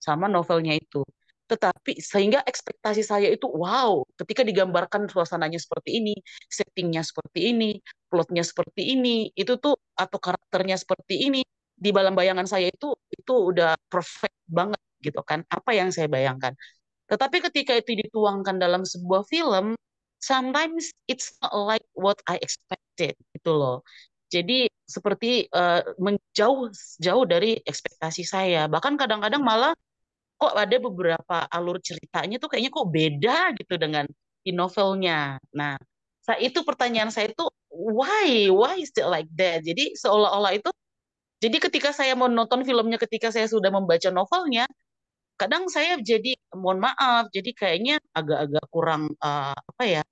sama novelnya itu. Tetapi sehingga ekspektasi saya itu wow, ketika digambarkan suasananya seperti ini, settingnya seperti ini, plotnya seperti ini, itu tuh atau karakternya seperti ini, di dalam bayangan saya itu udah perfect banget gitu kan, apa yang saya bayangkan. Tetapi ketika itu dituangkan dalam sebuah film, sometimes it's not like what I expected gitu loh. Jadi seperti menjauh jauh dari ekspektasi saya. Bahkan kadang-kadang malah kok ada beberapa alur ceritanya tuh kayaknya kok beda gitu dengan di novelnya. Nah, itu pertanyaan saya itu why is it like that? Jadi seolah-olah itu jadi ketika saya mau nonton filmnya ketika saya sudah membaca novelnya, kadang saya jadi mohon maaf, jadi kayaknya agak-agak kurang apa ya?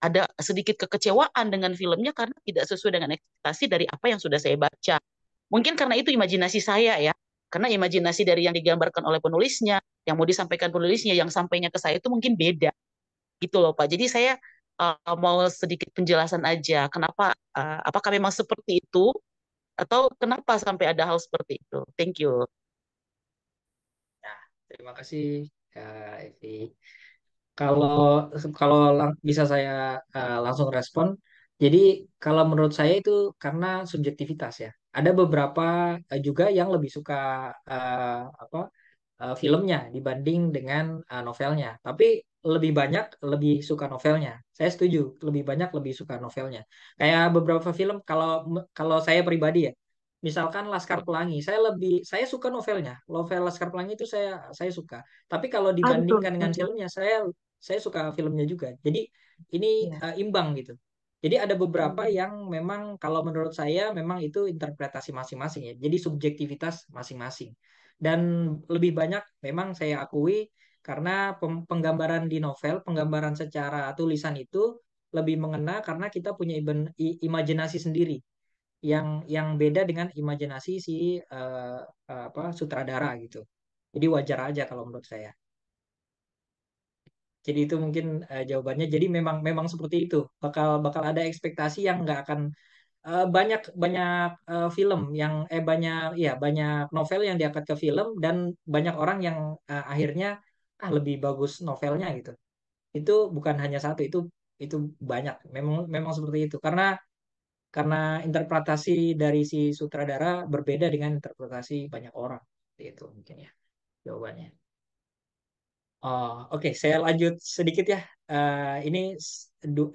Ada sedikit kekecewaan dengan filmnya karena tidak sesuai dengan ekspektasi dari apa yang sudah saya baca. Mungkin karena itu imajinasi saya ya. Karena imajinasi dari yang digambarkan oleh penulisnya, yang mau disampaikan penulisnya, yang sampainya ke saya itu mungkin beda gitu loh Pak. Jadi saya mau sedikit penjelasan aja, kenapa, apakah memang seperti itu atau kenapa sampai ada hal seperti itu. Thank you. Nah, terima kasih Evi. Kalau kalau bisa saya langsung respon. Jadi kalau menurut saya itu karena subjektivitas ya. Ada beberapa juga yang lebih suka apa filmnya dibanding dengan novelnya. Tapi lebih banyak lebih suka novelnya. Saya setuju, lebih banyak lebih suka novelnya. Kayak beberapa film kalau kalau saya pribadi ya. Misalkan Laskar Pelangi, saya suka novelnya. Novel Laskar Pelangi itu saya suka. Tapi kalau Ah, betul. dibandingkan dengan filmnya, saya suka filmnya juga. Jadi ini Iya. imbang gitu. Jadi ada beberapa Hmm. yang memang kalau menurut saya memang itu interpretasi masing-masing ya. Jadi subjektivitas masing-masing. Dan lebih banyak memang saya akui karena penggambaran di novel, penggambaran secara tulisan itu lebih mengena karena kita punya imajinasi sendiri yang beda dengan imajinasi si apa sutradara gitu. Jadi wajar aja kalau menurut saya. Jadi itu mungkin jawabannya. Jadi memang memang seperti itu. Bakal bakal ada ekspektasi yang nggak akan banyak banyak film yang banyak ya banyak novel yang diangkat ke film dan banyak orang yang akhirnya lebih bagus novelnya gitu. Itu bukan hanya satu, itu banyak. Memang memang seperti itu. Karena interpretasi dari si sutradara berbeda dengan interpretasi banyak orang. Itu mungkin ya jawabannya. Oh, oke, saya lanjut sedikit ya. Ini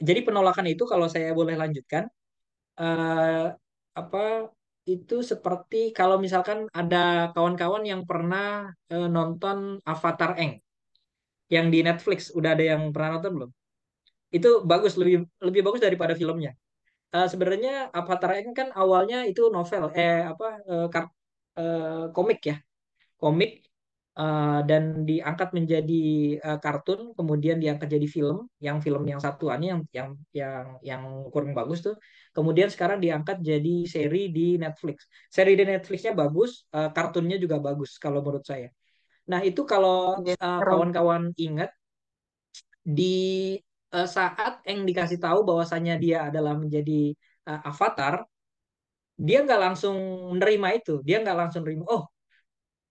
jadi penolakan itu kalau saya boleh lanjutkan, eh, apa itu seperti kalau misalkan ada kawan-kawan yang pernah nonton Avatar Eng yang di Netflix, udah ada yang pernah nonton belum? Itu bagus, lebih lebih bagus daripada filmnya. Sebenarnya Avatar Eng kan awalnya itu novel, komik ya, komik dan diangkat menjadi kartun, kemudian diangkat jadi film yang satuannya yang kurang bagus tuh, kemudian sekarang diangkat jadi seri di Netflix. Seri di Netflixnya bagus, kartunnya juga bagus kalau menurut saya. Nah itu kalau Iya, seru. kawan-kawan ingat di saat yang dikasih tahu bahwasannya dia adalah menjadi avatar, dia nggak langsung nerima itu, dia nggak langsung nerima. Oh,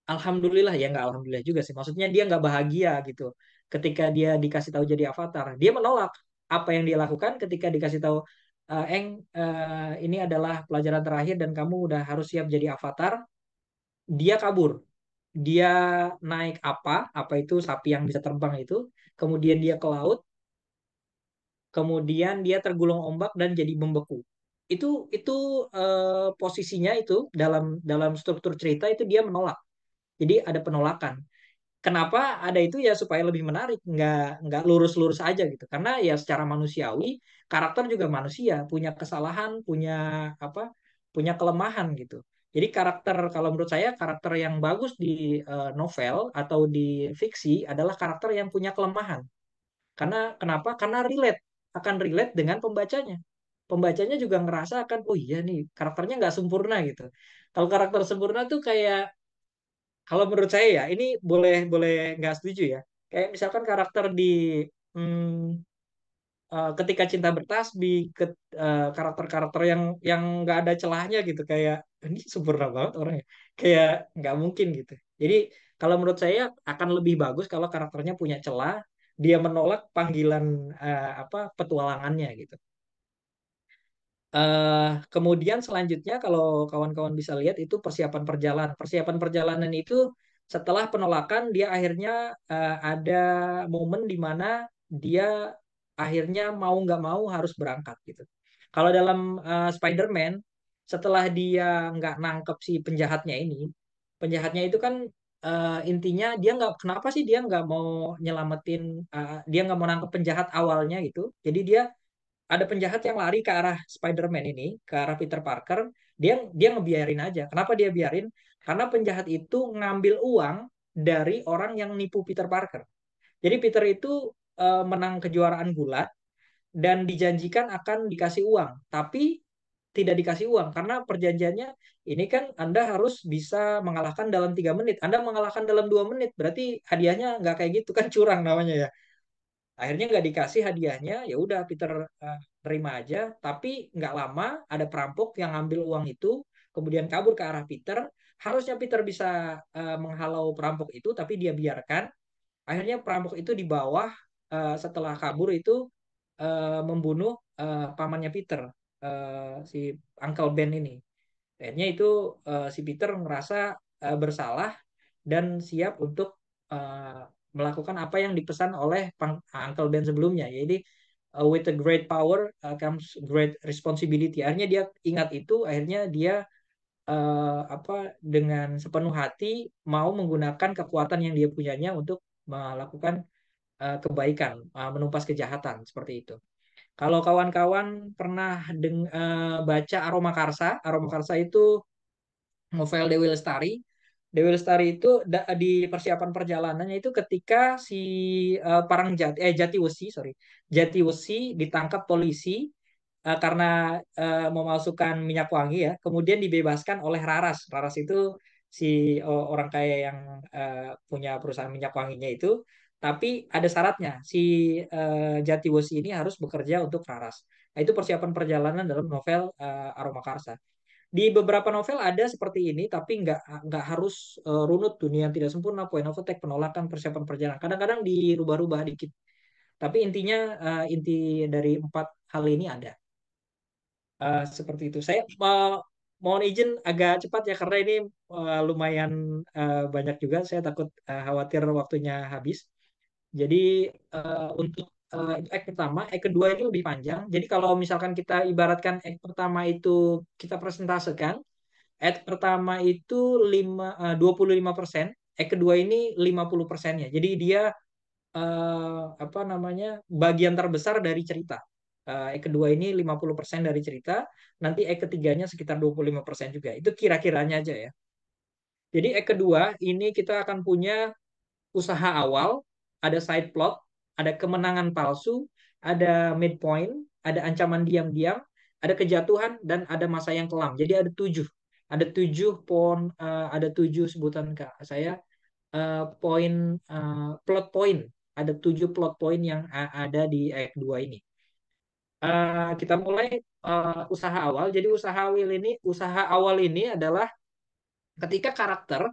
alhamdulillah ya nggak alhamdulillah juga sih. Maksudnya dia nggak bahagia gitu. Ketika dia dikasih tahu jadi avatar, dia menolak apa yang dia lakukan ketika dikasih tahu ini adalah pelajaran terakhir dan kamu udah harus siap jadi avatar. Dia kabur. Dia naik apa itu sapi yang bisa terbang itu. Kemudian dia ke laut. Kemudian dia tergulung ombak dan jadi membeku. Itu posisinya itu dalam dalam struktur cerita itu dia menolak. Jadi ada penolakan. Kenapa ada itu ya supaya lebih menarik, nggak lurus-lurus aja gitu. Karena ya secara manusiawi karakter juga manusia, punya kesalahan, punya apa, punya kelemahan gitu. Jadi karakter kalau menurut saya karakter yang bagus di novel atau di fiksi adalah karakter yang punya kelemahan. Karena kenapa? Karena akan relate dengan pembacanya. Pembacanya juga ngerasa akan, oh iya nih karakternya nggak sempurna gitu. Kalau karakter sempurna tuh kayak kalau menurut saya ya, ini boleh boleh nggak setuju ya. Kayak misalkan karakter di hmm, Ketika Cinta Bertasbih, karakter-karakter yang nggak ada celahnya gitu, kayak ini sempurna banget orangnya, kayak nggak mungkin gitu. Jadi kalau menurut saya akan lebih bagus kalau karakternya punya celah, dia menolak panggilan petualangannya gitu. Kemudian selanjutnya kalau kawan-kawan bisa lihat itu persiapan perjalanan. Persiapan perjalanan itu setelah penolakan dia akhirnya ada momen di mana dia akhirnya mau nggak mau harus berangkat gitu. Kalau dalam Spider-Man setelah dia nggak nangkep si penjahatnya itu kan intinya dia nggak kenapa sih dia nggak mau nyelamatin dia nggak mau nangkep penjahat awalnya gitu. Jadi dia ada penjahat yang lari ke arah Spider-Man ini, ke arah Peter Parker, dia ngebiarin aja. Kenapa dia biarin? Karena penjahat itu ngambil uang dari orang yang nipu Peter Parker. Jadi Peter itu menang kejuaraan gulat dan dijanjikan akan dikasih uang. Tapi tidak dikasih uang karena perjanjiannya ini kan Anda harus bisa mengalahkan dalam 3 menit. Anda mengalahkan dalam 2 menit, berarti hadiahnya nggak kayak gitu kan curang namanya ya. Akhirnya nggak dikasih hadiahnya, ya udah Peter terima aja. Tapi nggak lama ada perampok yang ngambil uang itu, kemudian kabur ke arah Peter. Harusnya Peter bisa menghalau perampok itu, tapi dia biarkan. Akhirnya perampok itu di bawah setelah kabur itu membunuh pamannya Peter, si Uncle Ben ini. Akhirnya itu si Peter ngerasa bersalah dan siap untuk uh, melakukan apa yang dipesan oleh Uncle Ben sebelumnya. Jadi with a great power comes great responsibility. Akhirnya dia ingat itu, akhirnya dia apa dengan sepenuh hati mau menggunakan kekuatan yang dia punyanya untuk melakukan kebaikan, menumpas kejahatan seperti itu. Kalau kawan-kawan pernah baca Aroma Karsa, Aroma Karsa itu novel Dewi Lestari. Dewi Lestari itu di persiapan perjalanannya itu ketika si Jatiwesi, sorry, Jatiwesi ditangkap polisi karena memasukkan minyak wangi ya, kemudian dibebaskan oleh Raras. Raras itu si orang kaya yang punya perusahaan minyak wanginya itu, tapi ada syaratnya si Jatiwesi ini harus bekerja untuk Raras. Nah, itu persiapan perjalanan dalam novel Aroma Karsa. Di beberapa novel ada seperti ini, tapi nggak harus runut dunia yang tidak sempurna, point of attack, penolakan, persiapan perjalanan. Kadang-kadang dirubah-rubah dikit. Tapi intinya inti dari 4 hal ini ada. Seperti itu. Saya mohon izin agak cepat ya karena ini lumayan banyak juga. Saya takut khawatir waktunya habis. Jadi untuk itu act pertama, act kedua ini lebih panjang. Jadi kalau misalkan kita ibaratkan act pertama itu kita presentasekan, act pertama itu 25%, act kedua ini 50%-nya. Jadi dia apa namanya bagian terbesar dari cerita. Ek kedua ini 50% dari cerita, nanti ek ketiganya sekitar 25% juga. Itu kira-kiranya aja ya. Jadi ek kedua ini kita akan punya usaha awal, ada side plot, ada kemenangan palsu, ada midpoint, ada ancaman diam-diam, ada kejatuhan, dan ada masa yang kelam. Jadi ada 7. Ada 7 sebutan Kak. Saya poin plot point. Ada 7 plot point yang ada di Act 2 ini. Kita mulai usaha awal. Jadi usaha awal ini adalah ketika karakter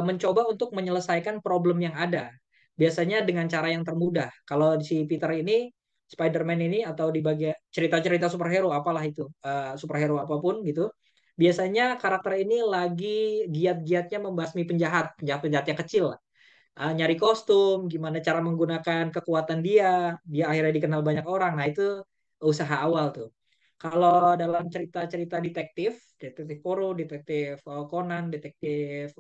mencoba untuk menyelesaikan problem yang ada. Biasanya dengan cara yang termudah. Kalau si Peter ini, Spider-Man ini atau di bagian cerita-cerita superhero apalah itu, superhero apapun gitu. Biasanya karakter ini lagi giat-giatnya membasmi penjahat-penjahat yang kecil, nyari kostum, gimana cara menggunakan kekuatan dia, dia akhirnya dikenal banyak orang. Nah, itu usaha awal tuh. Kalau dalam cerita-cerita detektif, detektif Poirot, detektif Conan, detektif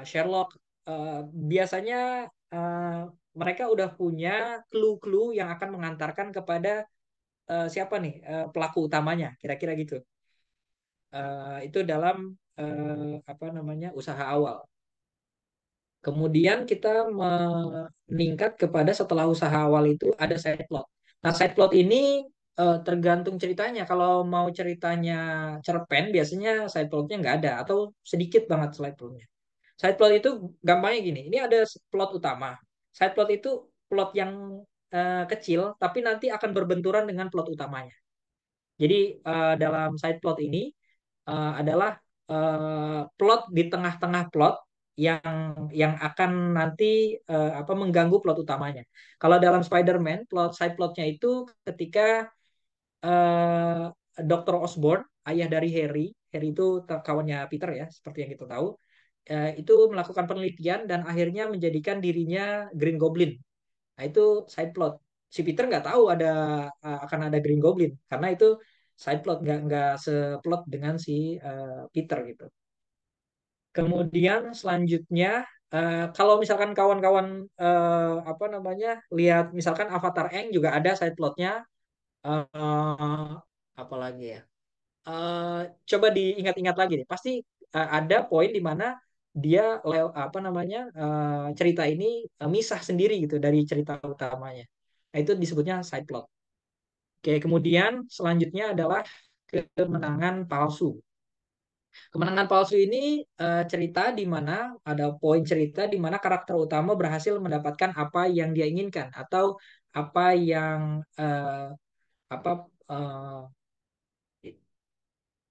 Sherlock, biasanya eh, mereka udah punya clue-clue yang akan mengantarkan kepada siapa nih pelaku utamanya, kira-kira gitu. Itu dalam apa namanya usaha awal. Kemudian kita meningkat kepada setelah usaha awal itu ada side plot. Nah, side plot ini tergantung ceritanya. Kalau mau ceritanya cerpen, biasanya side plotnya nggak ada atau sedikit banget side plotnya. Side plot itu gampangnya gini. Ini ada plot utama. Side plot itu plot yang kecil, tapi nanti akan berbenturan dengan plot utamanya. Jadi dalam side plot ini adalah plot di tengah-tengah plot yang akan nanti apa mengganggu plot utamanya. Kalau dalam Spider-Man, side plotnya itu ketika eh, Dr. Osborn, ayah dari Harry, Harry itu kawannya Peter ya, seperti yang kita tahu, itu melakukan penelitian dan akhirnya menjadikan dirinya Green Goblin. Nah, itu side plot. Si Peter nggak tahu akan ada Green Goblin karena itu side plot, nggak seplot dengan si Peter gitu. Kemudian selanjutnya kalau misalkan kawan-kawan apa namanya lihat misalkan Avatar Aang juga ada side plotnya, apa lagi ya? Eh, Coba diingat-ingat lagi deh. Pasti ada poin di mana dia apa namanya cerita ini misah sendiri gitu dari cerita utamanya. Nah, itu disebutnya side plot. Oke, kemudian selanjutnya adalah kemenangan palsu. Kemenangan palsu ini cerita di mana ada poin cerita di mana karakter utama berhasil mendapatkan apa yang dia inginkan atau apa yang apa eh,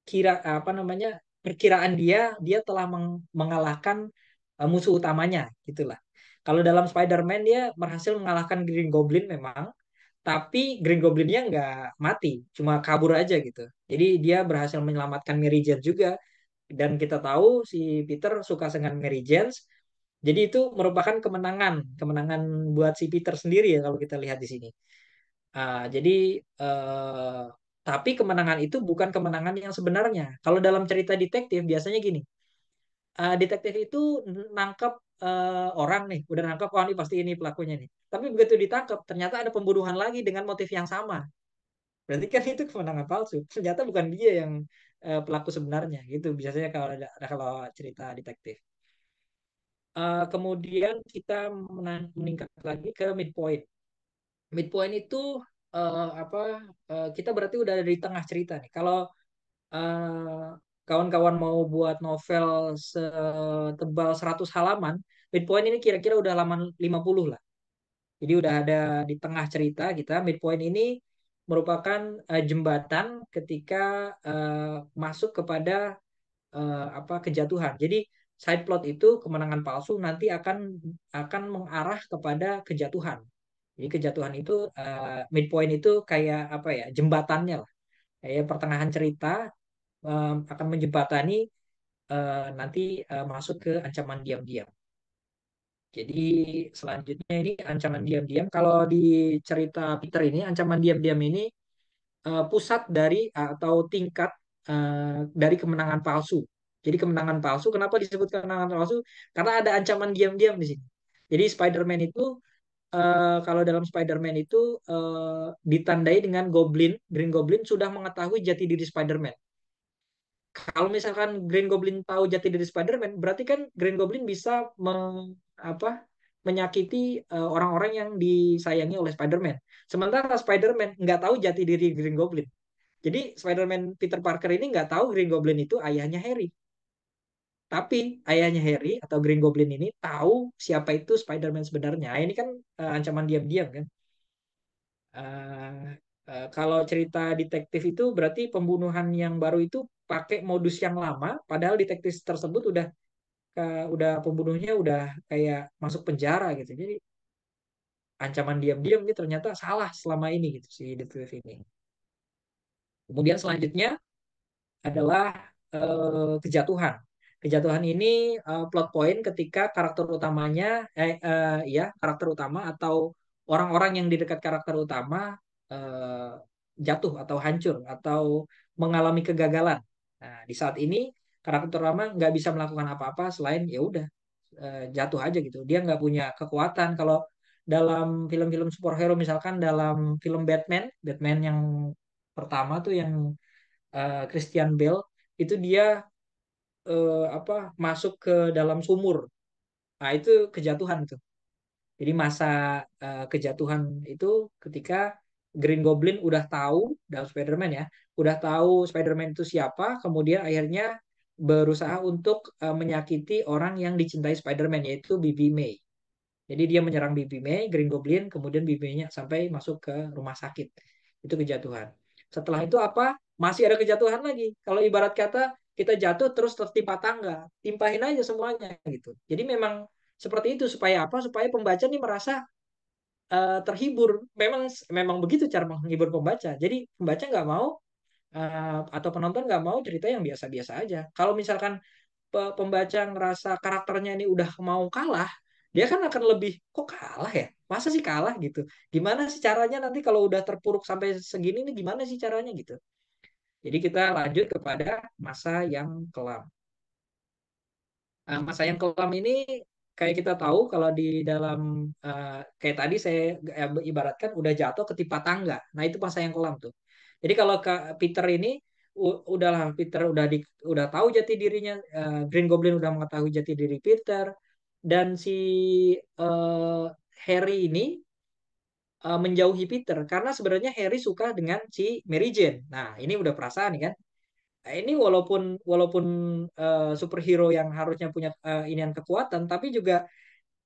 kira apa namanya perkiraan dia telah mengalahkan musuh utamanya gitulah. Kalau dalam Spider-Man dia berhasil mengalahkan Green Goblin memang, tapi Green Goblinnya nggak mati, cuma kabur aja gitu. Jadi dia berhasil menyelamatkan Mary Jane juga, dan kita tahu si Peter suka dengan Mary Jane. Jadi itu merupakan kemenangan buat si Peter sendiri ya kalau kita lihat di sini. Jadi eh, tapi kemenangan itu bukan kemenangan yang sebenarnya. Kalau dalam cerita detektif biasanya gini, detektif itu nangkep orang nih, udah nangkep, oh ini pasti ini pelakunya nih. Tapi begitu ditangkap, ternyata ada pembunuhan lagi dengan motif yang sama. Berarti kan itu kemenangan palsu. Ternyata bukan dia yang pelaku sebenarnya. Gitu biasanya kalau kalau cerita detektif. Kemudian kita meningkat lagi ke midpoint. Midpoint itu apa? Kita berarti udah ada di tengah cerita nih. Kalau eh, kawan-kawan mau buat novel setebal 100 halaman, midpoint ini kira-kira udah halaman 50 lah. Jadi udah ada di tengah cerita kita. Midpoint ini merupakan jembatan ketika masuk kepada apa kejatuhan. Jadi side plot itu kemenangan palsu nanti akan mengarah kepada kejatuhan. Jadi kejatuhan itu midpoint itu kayak apa ya jembatannya lah. Kayak pertengahan cerita akan menjembatani nanti masuk ke ancaman diam-diam. Jadi selanjutnya ini ancaman diam-diam. Kalau di cerita Peter ini ancaman diam-diam ini pusat dari atau tingkat dari kemenangan palsu. Jadi kemenangan palsu, kenapa disebut kemenangan palsu? Karena ada ancaman diam-diam di sini. Jadi Spider-Man itu kalau dalam Spider-Man itu ditandai dengan Goblin, Green Goblin sudah mengetahui jati diri Spider-Man. Kalau misalkan Green Goblin tahu jati diri Spider-Man, berarti kan Green Goblin bisa apa, menyakiti orang-orang yang disayangi oleh Spider-Man. Sementara Spider-Man nggak tahu jati diri Green Goblin. Jadi Spider-Man Peter Parker ini nggak tahu Green Goblin itu ayahnya Harry. Tapi ayahnya Harry atau Green Goblin ini tahu siapa itu Spider-Man sebenarnya. Ini kan ancaman diam-diam kan. Kalau cerita detektif itu berarti pembunuhan yang baru itu pakai modus yang lama, padahal detektif tersebut udah pembunuhnya udah kayak masuk penjara gitu. Jadi ancaman diam-diam ini ternyata salah selama ini gitu si detektif ini. Kemudian selanjutnya adalah kejatuhan. Kejatuhan ini plot point ketika karakter utamanya, ya karakter utama atau orang-orang yang di dekat karakter utama eh, jatuh atau hancur atau mengalami kegagalan. Nah, di saat ini karakter utama nggak bisa melakukan apa-apa selain ya udah jatuh aja gitu. Dia nggak punya kekuatan. Kalau dalam film-film superhero misalkan dalam film Batman, Batman yang pertama tuh yang Christian Bale itu dia apa masuk ke dalam sumur. Nah, itu kejatuhan tuh. Jadi masa kejatuhan itu ketika Green Goblin udah tahu dalam Spider-Man ya, udah tahu Spider-Man itu siapa, kemudian akhirnya berusaha untuk menyakiti orang yang dicintai Spider-Man yaitu Bibi May. Jadi dia menyerang Bibi May, Green Goblin, kemudian Bibi May-nya sampai masuk ke rumah sakit. Itu kejatuhan. Setelah itu apa? Masih ada kejatuhan lagi. Kalau ibarat kata kita jatuh terus tertimpa tangga, timpahin aja semuanya gitu. Jadi memang seperti itu supaya apa? Supaya pembaca nih merasa terhibur. Memang memang begitu cara menghibur pembaca. Jadi pembaca nggak mau atau penonton nggak mau cerita yang biasa-biasa aja. Kalau misalkan pembaca ngerasa karakternya ini udah mau kalah, dia kan akan lebih kok kalah ya? Masa sih kalah gitu? Gimana sih caranya nanti kalau udah terpuruk sampai segini nih gimana sih caranya gitu? Jadi kita lanjut kepada masa yang kelam. Masa yang kelam ini kayak kita tahu kalau di dalam kayak tadi saya ibaratkan udah jatuh ketimpa tangga. Nah, itu masa yang kelam tuh. Jadi kalau Peter ini udahlah Peter udah tahu jati dirinya, Green Goblin udah mengetahui jati diri Peter dan si eh, Harry ini menjauhi Peter karena sebenarnya Harry suka dengan si Mary Jane. Nah, ini udah perasaan nih kan. Nah, ini walaupun walaupun superhero yang harusnya punya inian kekuatan, tapi juga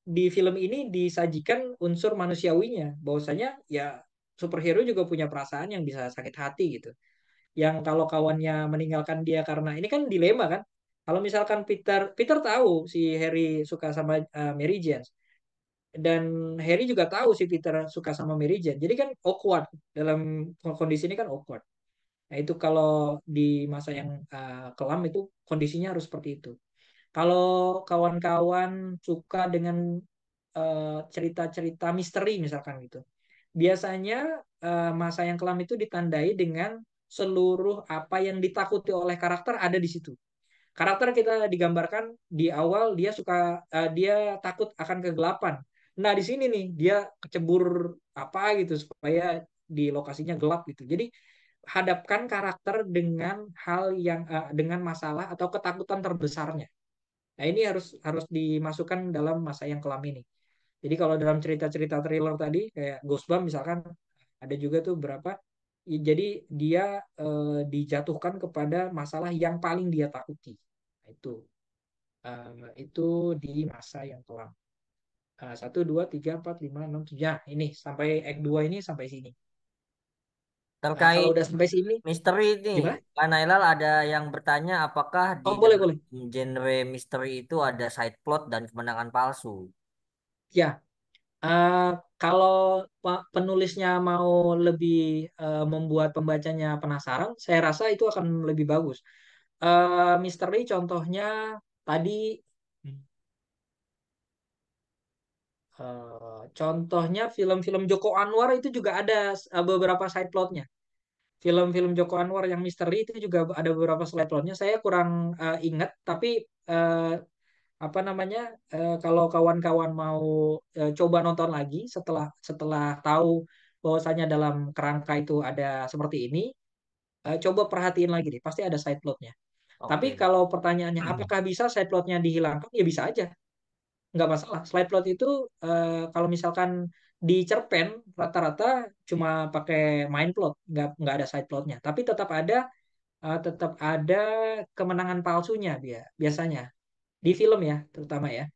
di film ini disajikan unsur manusiawinya, bahwasanya ya superhero juga punya perasaan yang bisa sakit hati gitu. Yang kalau kawannya meninggalkan dia karena ini kan dilema kan. Kalau misalkan Peter tahu si Harry suka sama Mary Jane dan Harry juga tahu si Peter suka sama Mary Jane. Jadi kan awkward dalam kondisi ini kan awkward. Nah, itu kalau di masa yang kelam itu kondisinya harus seperti itu. Kalau kawan-kawan suka dengan cerita-cerita misteri misalkan gitu. Biasanya masa yang kelam itu ditandai dengan seluruh apa yang ditakuti oleh karakter ada di situ. Karakter kita digambarkan di awal dia takut akan kegelapan. Nah, di sini nih dia kecebur apa gitu supaya di lokasinya gelap gitu. Jadi hadapkan karakter dengan hal yang dengan masalah atau ketakutan terbesarnya. Nah, ini harus harus dimasukkan dalam masa yang kelam ini. Jadi kalau dalam cerita-cerita thriller tadi kayak Ghostbump misalkan ada juga tuh berapa. Jadi dia dijatuhkan kepada masalah yang paling dia takuti. Nah, itu di masa yang kelam. Satu, dua, tiga, empat, lima, enam, tujuh. Ya, ini sampai act 2 ini sampai sini. Kalau Terkait udah sampai sini, misteri ini, gimana? Kak Nailal ada yang bertanya apakah di Oh, boleh, dalam boleh. genre misteri itu ada side plot dan kemenangan palsu? Ya, eh, kalau penulisnya mau lebih membuat pembacanya penasaran, saya rasa itu akan lebih bagus. Misteri contohnya tadi contohnya film-film Joko Anwar itu juga ada beberapa side plotnya. Film-film Joko Anwar yang misteri itu juga ada beberapa side plotnya. Saya kurang ingat, tapi eh, apa namanya? Kalau kawan-kawan mau coba nonton lagi setelah setelah tahu bahwasanya dalam kerangka itu ada seperti ini, coba perhatiin lagi deh. Pasti ada side plotnya. Tapi Oke. kalau pertanyaannya apakah bisa side plotnya dihilangkan? Ya bisa aja, nggak masalah. Slide plot itu kalau misalkan di cerpen rata-rata cuma pakai main plot, nggak ada side plotnya. Tapi tetap ada kemenangan palsunya dia biasanya di film ya terutama ya.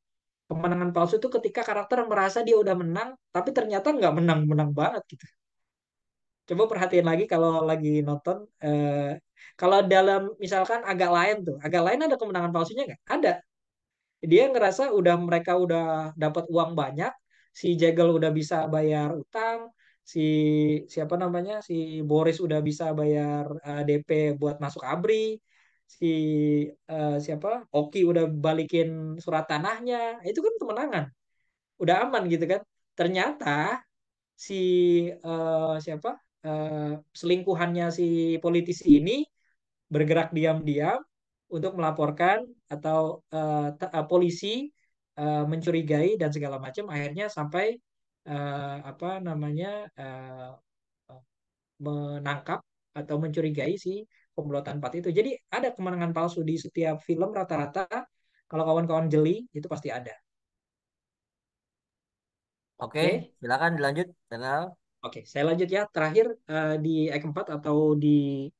Kemenangan palsu itu ketika karakter merasa dia udah menang, tapi ternyata nggak menang-menang banget gitu. Coba perhatiin lagi kalau lagi nonton. Kalau dalam misalkan agak lain ada kemenangan palsunya nggak? Ada. Dia ngerasa mereka udah dapat uang banyak, si Jegel udah bisa bayar utang, si siapa namanya si Boris udah bisa bayar DP buat masuk ABRI, si siapa Oki udah balikin surat tanahnya, itu kan kemenangan, udah aman gitu kan. Ternyata si siapa selingkuhannya si politisi ini bergerak diam-diam untuk melaporkan atau polisi mencurigai dan segala macam akhirnya sampai apa namanya menangkap atau mencurigai si komplotan 4 itu. Jadi ada kemenangan palsu di setiap film rata-rata. Kalau kawan-kawan jeli itu pasti ada. Oke, Oke, silakan dilanjut. Nailal. oke. Saya lanjut ya. Terakhir di Act 4 atau di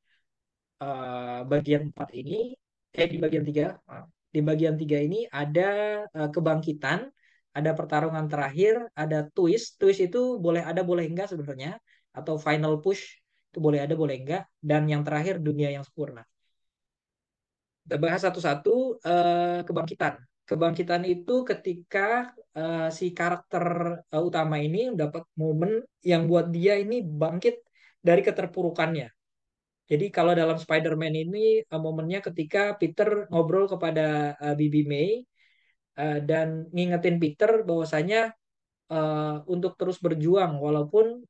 bagian 4 ini, di bagian 3, maaf. Di bagian 3 ini ada kebangkitan, ada pertarungan terakhir, ada twist. Twist itu boleh ada, boleh enggak sebenarnya. Atau final push, itu boleh ada, boleh enggak. Dan yang terakhir, dunia yang sempurna. Kita bahas satu-satu kebangkitan. Kebangkitan itu ketika si karakter utama ini dapat momen yang buat dia ini bangkit dari keterpurukannya. Jadi kalau dalam Spider-Man ini momennya ketika Peter ngobrol kepada Bibi May dan ngingetin Peter bahwasanya untuk terus berjuang walaupun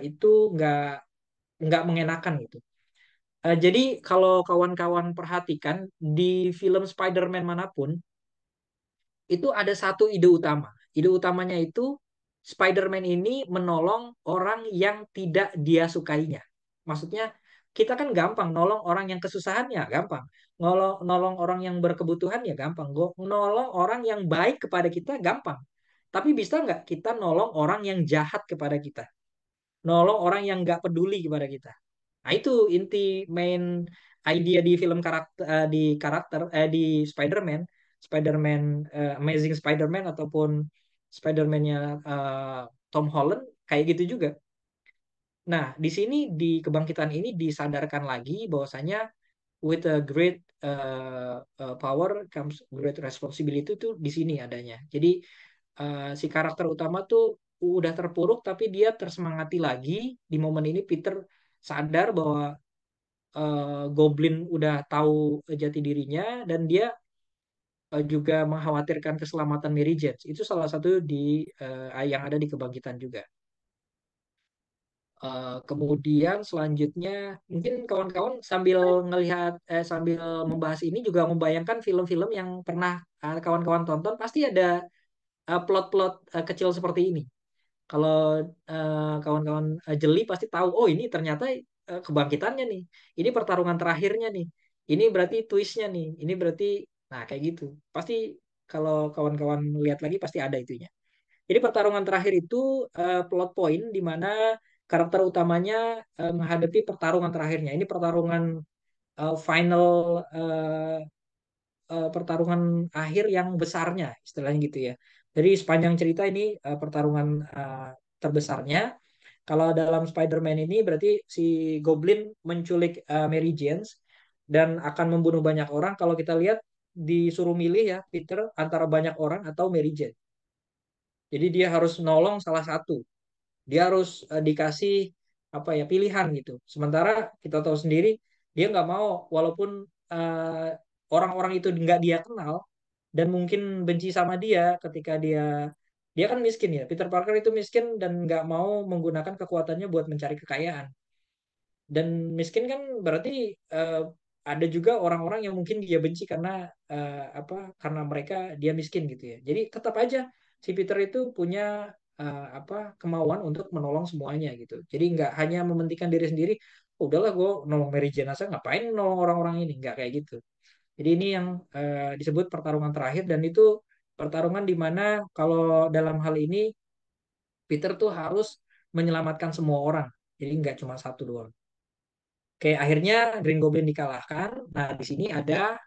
itu nggak mengenakan gitu. Jadi kalau kawan-kawan perhatikan di film Spider-Man manapun itu ada satu ide utama. Ide utamanya itu Spider-Man ini menolong orang yang tidak dia sukainya. Maksudnya kita kan gampang nolong orang yang kesusahan ya gampang. Nolong orang yang berkebutuhan ya gampang. Nolong orang yang baik kepada kita gampang. Tapi bisa nggak kita nolong orang yang jahat kepada kita? nolong orang yang nggak peduli kepada kita. Nah, itu inti main idea di film karakter di Spider-Man, Spider-Man Amazing Spider-Man ataupun Spider-Man-nya Tom Holland kayak gitu juga. Nah, di sini di kebangkitan ini disadarkan lagi bahwasanya with a great power comes great responsibility itu di sini adanya. Jadi si karakter utama tuh udah terpuruk tapi dia tersemangati lagi di momen ini Peter sadar bahwa Goblin udah tahu jati dirinya dan dia juga mengkhawatirkan keselamatan Mary Jane. Itu salah satu yang ada di kebangkitan juga. Kemudian selanjutnya mungkin kawan-kawan sambil sambil membahas ini juga membayangkan film-film yang pernah kawan-kawan tonton pasti ada plot-plot kecil seperti ini. Kalau kawan-kawan jeli pasti tahu, oh ini ternyata kebangkitannya nih, ini pertarungan terakhirnya nih, ini berarti twistnya nih, ini berarti, nah kayak gitu. Pasti kalau kawan-kawan lihat lagi pasti ada itunya. Jadi pertarungan terakhir itu plot point di mana karakter utamanya menghadapi pertarungan terakhirnya. Ini pertarungan final pertarungan akhir yang besarnya, istilahnya gitu ya. Jadi sepanjang cerita ini pertarungan terbesarnya. Kalau dalam Spider-Man ini berarti si Goblin menculik Mary Jane dan akan membunuh banyak orang. Kalau kita lihat disuruh milih ya Peter antara banyak orang atau Mary Jane. Jadi dia harus nolong salah satu. Dia harus dikasih apa ya pilihan gitu. Sementara kita tahu sendiri dia nggak mau walaupun orang-orang itu nggak dia kenal dan mungkin benci sama dia ketika dia kan miskin ya. Peter Parker itu miskin dan nggak mau menggunakan kekuatannya buat mencari kekayaan. Dan miskin kan berarti ada juga orang-orang yang mungkin dia benci karena apa? Karena mereka dia miskin gitu ya. Jadi tetap aja si Peter itu punya apa kemauan untuk menolong semuanya gitu. Jadi nggak hanya mementingkan diri sendiri. "Oh, udahlah gue nolong Mary Jane aja ngapain nolong orang-orang ini nggak kayak gitu. Jadi ini yang disebut pertarungan terakhir dan itu pertarungan di mana kalau dalam hal ini Peter tuh harus menyelamatkan semua orang. Jadi nggak cuma satu doang. Oke, akhirnya Green Goblin dikalahkan. Nah, di sini ada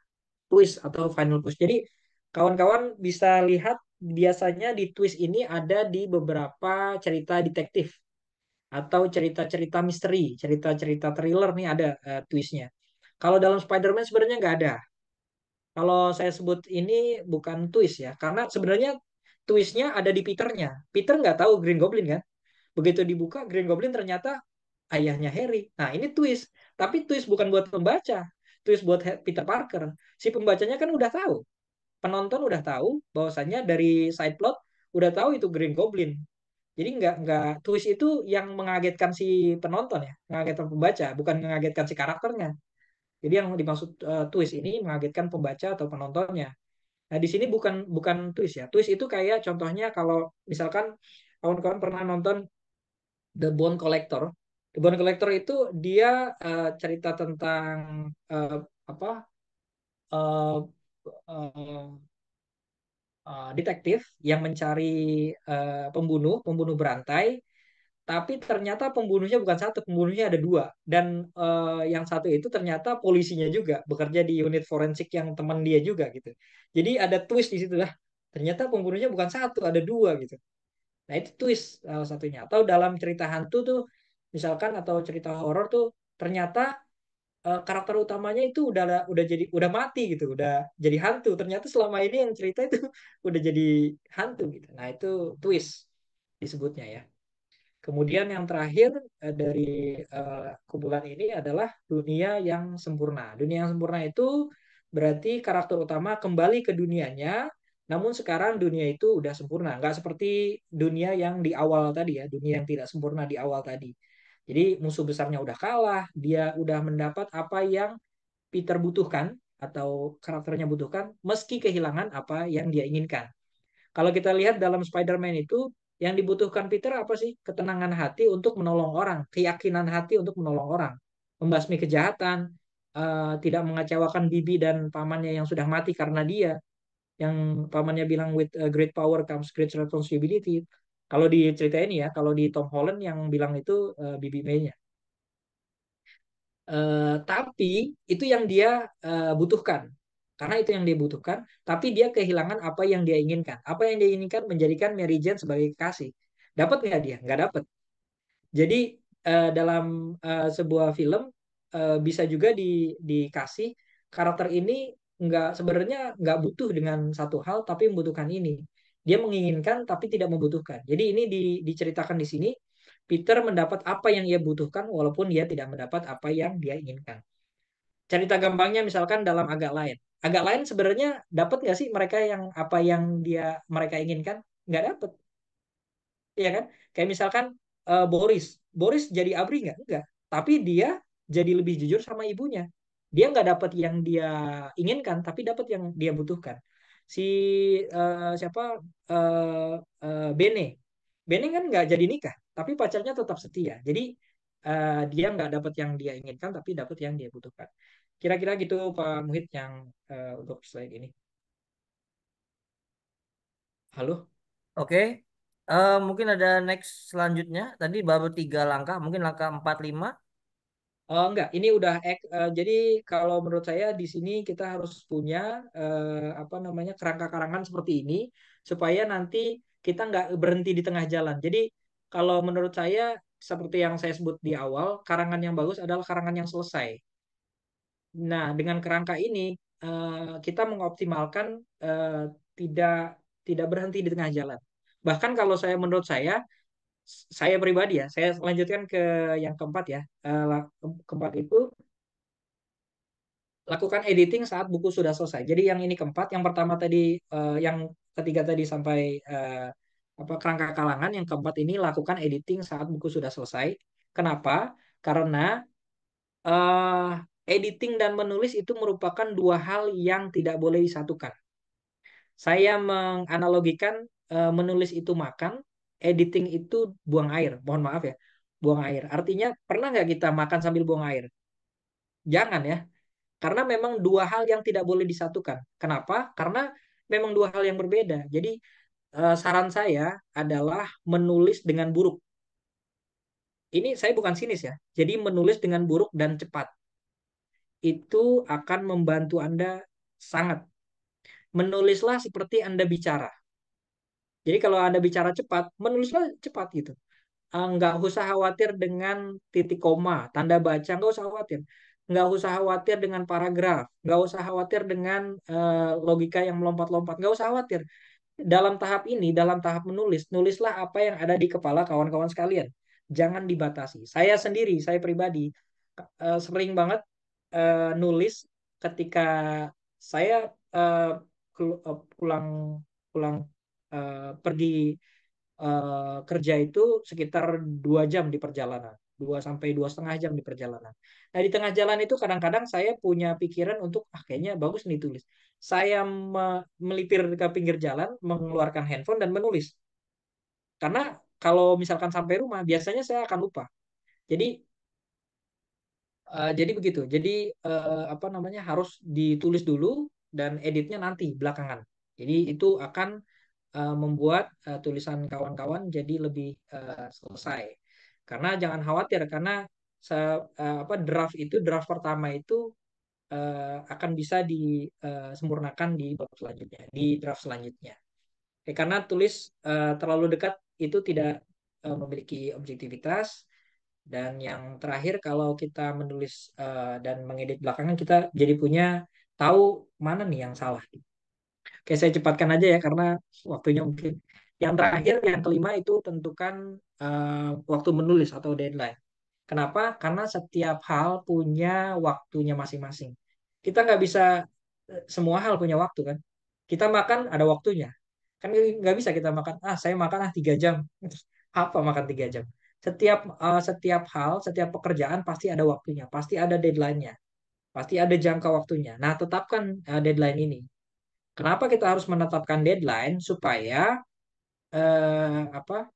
twist atau final twist. Jadi kawan-kawan bisa lihat biasanya di twist ini ada di beberapa cerita detektif atau cerita-cerita misteri, cerita-cerita thriller nih ada twistnya. Kalau dalam Spider-Man sebenarnya nggak ada. Kalau saya sebut ini bukan twist ya, karena sebenarnya twistnya ada di Peternya. Peter nggak tahu Green Goblin kan? Begitu dibuka Green Goblin ternyata ayahnya Harry. Nah ini twist, tapi twist bukan buat pembaca, twist buat Peter Parker. Si pembacanya kan udah tahu, penonton udah tahu bahwasannya dari side plot udah tahu itu Green Goblin. Jadi nggak twist itu yang mengagetkan si penonton ya, mengagetkan pembaca, bukan mengagetkan si karakternya. Jadi yang dimaksud twist ini mengagetkan pembaca atau penontonnya. Nah, di sini bukan bukan twist ya. Twist itu kayak contohnya kalau misalkan kawan-kawan pernah nonton The Bone Collector. The Bone Collector itu dia cerita tentang eh, apa eh, eh, detektif yang mencari pembunuh, pembunuh berantai, tapi ternyata pembunuhnya bukan satu, pembunuhnya ada dua. Dan yang satu itu ternyata polisinya juga, bekerja di unit forensik yang teman dia juga gitu. Jadi ada twist di situ lah. Ternyata pembunuhnya bukan satu, ada dua gitu. Nah itu twist salah satunya. Atau dalam cerita hantu tuh, misalkan atau cerita horor tuh, ternyata karakter utamanya itu udah mati gitu, udah jadi hantu. Ternyata selama ini yang cerita itu udah jadi hantu gitu. Nah itu twist disebutnya ya. Kemudian yang terakhir dari kumpulan ini adalah dunia yang sempurna. Dunia yang sempurna itu berarti karakter utama kembali ke dunianya, namun sekarang dunia itu udah sempurna. Nggak seperti dunia yang di awal tadi ya, dunia yang tidak sempurna di awal tadi. Jadi musuh besarnya udah kalah, dia udah mendapat apa yang Peter butuhkan atau karakternya butuhkan, meski kehilangan apa yang dia inginkan. Kalau kita lihat dalam Spider-Man itu, yang dibutuhkan Peter apa sih? Ketenangan hati untuk menolong orang, keyakinan hati untuk menolong orang, membasmi kejahatan, tidak mengecewakan bibi dan pamannya yang sudah mati karena dia, yang pamannya bilang with great power comes great responsibility. Kalau di cerita ini ya, kalau di Tom Holland yang bilang itu Bibi May-nya. Tapi itu yang dia butuhkan. Karena itu yang dia butuhkan, tapi dia kehilangan apa yang dia inginkan. Apa yang dia inginkan menjadikan Mary Jane sebagai kekasih. Dapat nggak dia? Nggak dapat. Jadi dalam sebuah film bisa juga dikasih karakter ini nggak sebenarnya nggak butuh dengan satu hal, tapi membutuhkan ini. Dia menginginkan tapi tidak membutuhkan. Jadi ini diceritakan di sini. Peter mendapat apa yang ia butuhkan walaupun dia tidak mendapat apa yang dia inginkan. Cerita gampangnya misalkan dalam agak lain. Agak lain sebenarnya dapat nggak sih mereka yang apa yang mereka inginkan? Nggak dapat, ya kan? Kayak misalkan Boris. Boris jadi ABRI nggak? Nggak. Tapi dia jadi lebih jujur sama ibunya. Dia nggak dapat yang dia inginkan, tapi dapat yang dia butuhkan. Si siapa? eh Bene. Bene kan nggak jadi nikah, tapi pacarnya tetap setia. Jadi dia nggak dapat yang dia inginkan, tapi dapat yang dia butuhkan. Kira-kira gitu Pak Muhid yang untuk slide ini. Halo? Oke. Mungkin ada next selanjutnya. Tadi baru 3 langkah, mungkin langkah 4, 5. Oh enggak, ini udah jadi kalau menurut saya di sini kita harus punya apa namanya kerangka karangan seperti ini supaya nanti kita nggak berhenti di tengah jalan. Jadi kalau menurut saya seperti yang saya sebut di awal, karangan yang bagus adalah karangan yang selesai. Nah, dengan kerangka ini kita mengoptimalkan tidak tidak berhenti di tengah jalan. Bahkan kalau menurut saya pribadi ya, saya lanjutkan ke yang keempat ya. Keempat itu lakukan editing saat buku sudah selesai. Jadi yang ini keempat, yang pertama tadi, yang ketiga tadi sampai apa kerangka kalangan, yang keempat ini lakukan editing saat buku sudah selesai. Kenapa? Karena eh, editing dan menulis itu merupakan dua hal yang tidak boleh disatukan. Saya menganalogikan menulis itu makan, editing itu buang air. Mohon maaf ya, buang air. Artinya pernah nggak kita makan sambil buang air? Jangan ya. Karena memang dua hal yang tidak boleh disatukan. Kenapa? Karena memang dua hal yang berbeda. Jadi saran saya adalah menulis dengan buruk. Ini saya bukan sinis ya. Jadi menulis dengan buruk dan cepat itu akan membantu Anda sangat. Menulislah seperti Anda bicara. Jadi kalau Anda bicara cepat, menulislah cepat gitu. Nggak usah khawatir dengan titik koma, tanda baca, nggak usah khawatir. Nggak usah khawatir dengan paragraf, nggak usah khawatir dengan logika yang melompat-lompat, nggak usah khawatir. Dalam tahap ini, dalam tahap menulis, nulislah apa yang ada di kepala kawan-kawan sekalian. Jangan dibatasi. Saya sendiri, saya pribadi, sering banget nulis ketika saya pulang pulang pergi kerja itu sekitar 2 jam di perjalanan, 2 sampai 2,5 jam di perjalanan. Nah di tengah jalan itu kadang-kadang saya punya pikiran untuk kayaknya bagus nih tulis. Saya melipir ke pinggir jalan, mengeluarkan handphone dan menulis. Karena kalau misalkan sampai rumah, biasanya saya akan lupa. Jadi jadi begitu. Jadi apa namanya harus ditulis dulu dan editnya nanti belakangan. Jadi itu akan membuat tulisan kawan-kawan jadi lebih selesai. Karena jangan khawatir karena apa draft pertama itu akan bisa disempurnakan di bab selanjutnya, di draft selanjutnya. Karena tulis terlalu dekat itu tidak memiliki objektivitas. Dan yang terakhir kalau kita menulis dan mengedit belakangan kita jadi punya tahu mana nih yang salah. Oke, saya cepatkan aja ya karena waktunya mungkin. Yang terakhir, yang kelima itu tentukan waktu menulis atau deadline. Kenapa? Karena setiap hal punya waktunya masing-masing. Kita nggak bisa semua hal punya waktu kan. Kita makan ada waktunya. Kan nggak bisa kita makan, saya makan 3 jam. Apa makan 3 jam? Setiap hal, setiap pekerjaan pasti ada waktunya, pasti ada deadline-nya, pasti ada jangka waktunya. Nah, tetapkan deadline ini. Kenapa kita harus menetapkan deadline supaya apa?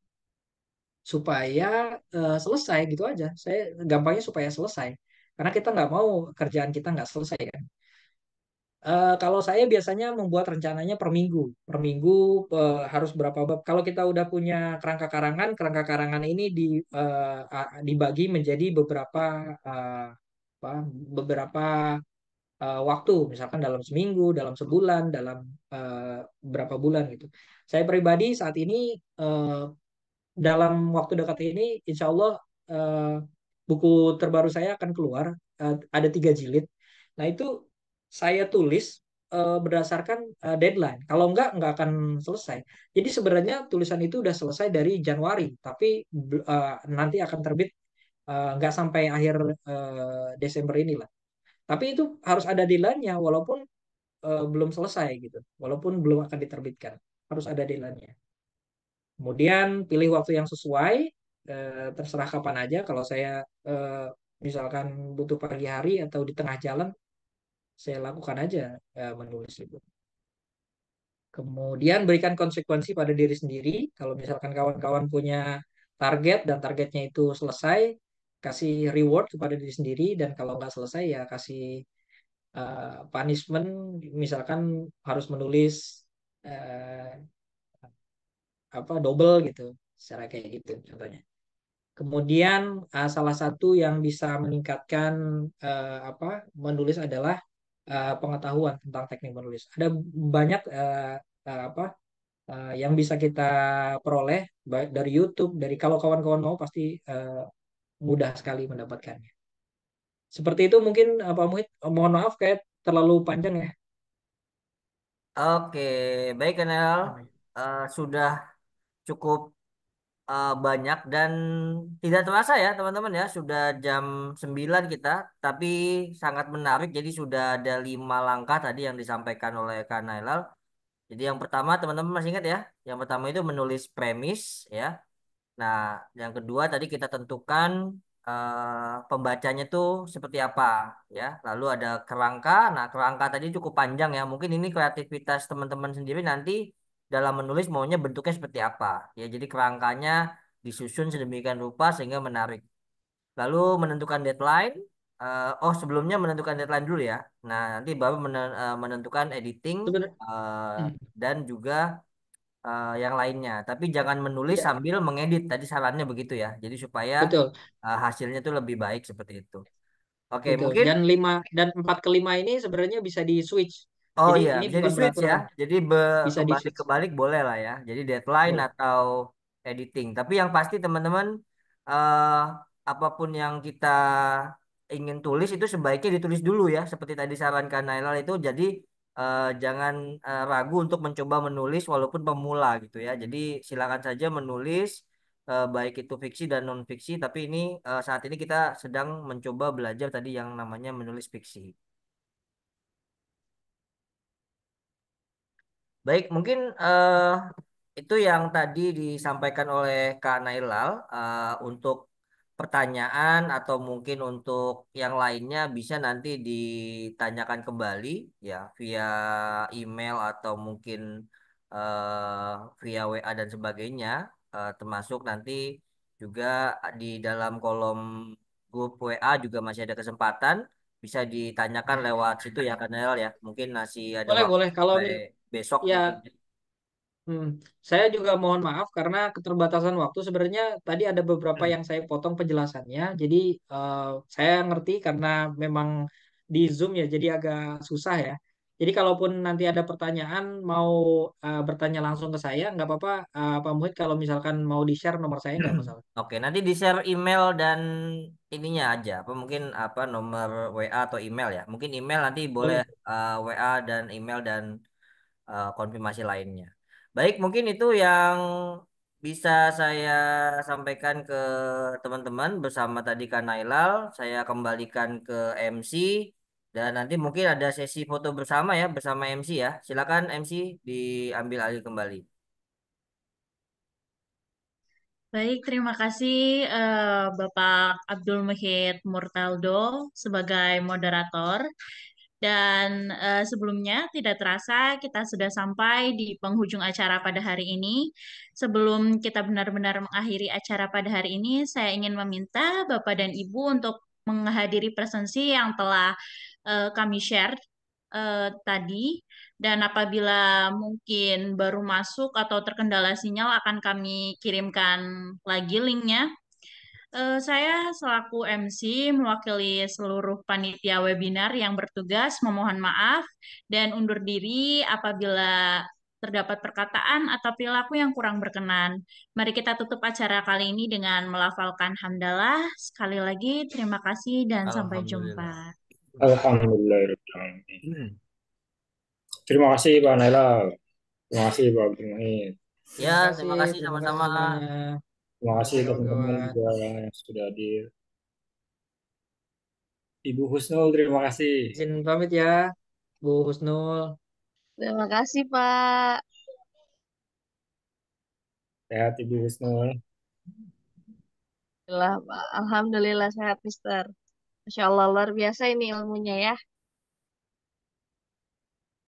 Supaya selesai gitu aja. Saya gampangnya supaya selesai. Karena kita nggak mau kerjaan kita nggak selesai kan. Kalau saya biasanya membuat rencananya per minggu harus berapa bab. Kalau kita udah punya kerangka karangan ini dibagi menjadi eh, apa, beberapa waktu, misalkan dalam seminggu, dalam sebulan, dalam berapa bulan gitu. Saya pribadi saat ini eh, dalam waktu dekat ini, insya Allah eh, buku terbaru saya akan keluar, ada 3 jilid. Nah itu saya tulis berdasarkan deadline. Kalau nggak akan selesai. Jadi sebenarnya tulisan itu udah selesai dari Januari, tapi nanti akan terbit nggak sampai akhir Desember inilah. Tapi itu harus ada deadline-nya, walaupun belum selesai gitu, walaupun belum akan diterbitkan, harus ada deadline-nya. Kemudian pilih waktu yang sesuai, terserah kapan aja. Kalau saya eh, misalkan butuh pagi hari atau di tengah jalan, saya lakukan aja menulis itu. Kemudian berikan konsekuensi pada diri sendiri. Kalau misalkan kawan-kawan punya target dan targetnya itu selesai, kasih reward kepada diri sendiri. Dan kalau nggak selesai ya kasih punishment, misalkan harus menulis eh, apa double gitu, secara kayak gitu contohnya. Kemudian salah satu yang bisa meningkatkan apa menulis adalah pengetahuan tentang teknik menulis. Ada banyak apa yang bisa kita peroleh baik dari YouTube, dari kalau kawan-kawan mau pasti mudah sekali mendapatkannya. Seperti itu mungkin Pak Muhid. Mohon maaf kayak terlalu panjang ya. Oke, baik Kanel. Sudah cukup banyak dan tidak terasa ya teman-teman ya sudah jam 9 kita, tapi sangat menarik. Jadi sudah ada 5 langkah tadi yang disampaikan oleh Kak Nailal. Jadi yang pertama teman-teman masih ingat ya, yang pertama itu menulis premis ya. Nah, yang kedua tadi kita tentukan pembacanya tuh seperti apa ya. Lalu ada kerangka. Nah, kerangka tadi cukup panjang ya. Mungkin ini kreativitas teman-teman sendiri nanti dalam menulis maunya bentuknya seperti apa. Ya, jadi kerangkanya disusun sedemikian rupa sehingga menarik. Lalu menentukan deadline. Oh, sebelumnya menentukan deadline dulu ya. Nah, nanti baru menentukan editing Sebenarnya, eh, hmm, dan juga yang lainnya. Tapi jangan menulis ya sambil mengedit. Tadi sarannya begitu ya. Jadi supaya betul, hasilnya tuh lebih baik seperti itu. Oke, betul. mungkin. Dan 4 ke 5 ini sebenarnya bisa di switch. Oh Jadi iya, ini bisa di bukan switch ya. peraturan, Jadi bisa di switch. kebalik-kebalik boleh lah ya. Jadi deadline Boleh. atau editing. Tapi yang pasti teman-teman eh apapun yang kita ingin tulis itu sebaiknya ditulis dulu ya. Seperti tadi sarankan Nailal itu. Jadi jangan ragu untuk mencoba menulis walaupun pemula gitu ya. Jadi silakan saja menulis baik itu fiksi dan non fiksi. Tapi ini saat ini kita sedang mencoba belajar tadi yang namanya menulis fiksi. Baik, mungkin itu yang tadi disampaikan oleh Kak Nailal. Untuk pertanyaan atau mungkin untuk yang lainnya bisa nanti ditanyakan kembali ya via email atau mungkin via WA dan sebagainya. Termasuk nanti juga di dalam kolom grup WA juga masih ada kesempatan bisa ditanyakan lewat situ ya Kak Nailal ya. Mungkin masih ada Boleh, waktu boleh. sampai besok Ya, mungkin. hmm, saya juga mohon maaf karena keterbatasan waktu. Sebenarnya tadi ada beberapa yang saya potong penjelasannya. Jadi eh, saya ngerti karena memang di Zoom ya, jadi agak susah ya. Jadi kalaupun nanti ada pertanyaan mau bertanya langsung ke saya, nggak apa-apa. Pak Muhid kalau misalkan mau di-share nomor saya nggak masalah. Oke, nanti di-share email dan ininya aja. Apa mungkin apa nomor WA atau email ya? Mungkin email nanti boleh Boleh. WA dan email dan konfirmasi lainnya. Baik, mungkin itu yang bisa saya sampaikan ke teman-teman bersama tadi Kak Nailal. Saya kembalikan ke MC dan nanti mungkin ada sesi foto bersama ya bersama MC ya. Silakan MC diambil alih kembali. Baik, terima kasih Bapak Abdul Muhid Murtaldo sebagai moderator. Dan sebelumnya tidak terasa kita sudah sampai di penghujung acara pada hari ini. Sebelum kita benar-benar mengakhiri acara pada hari ini, saya ingin meminta Bapak dan Ibu untuk menghadiri presensi yang telah kami share tadi, dan apabila mungkin baru masuk atau terkendala sinyal akan kami kirimkan lagi linknya. Saya selaku MC mewakili seluruh panitia webinar yang bertugas memohon maaf dan undur diri apabila terdapat perkataan atau perilaku yang kurang berkenan. Mari kita tutup acara kali ini dengan melafalkan hamdalah. Sekali lagi terima kasih dan sampai jumpa. Alhamdulillah. Alhamdulillahirrahmanirrahim. Terima kasih Pak Naila. Terima kasih Pak Abdul Muhid. Ya, Terima terima kasih kasih sama-sama. semuanya. Terima kasih teman-teman Kawan-kawan. juga yang sudah hadir. Ibu Husnul, terima kasih. Izin pamit ya, Bu Husnul. Terima kasih, Pak. Sehat Ibu Husnul. Alhamdulillah, Pak. Alhamdulillah sehat, Mister. Masya Allah, luar biasa ini ilmunya ya.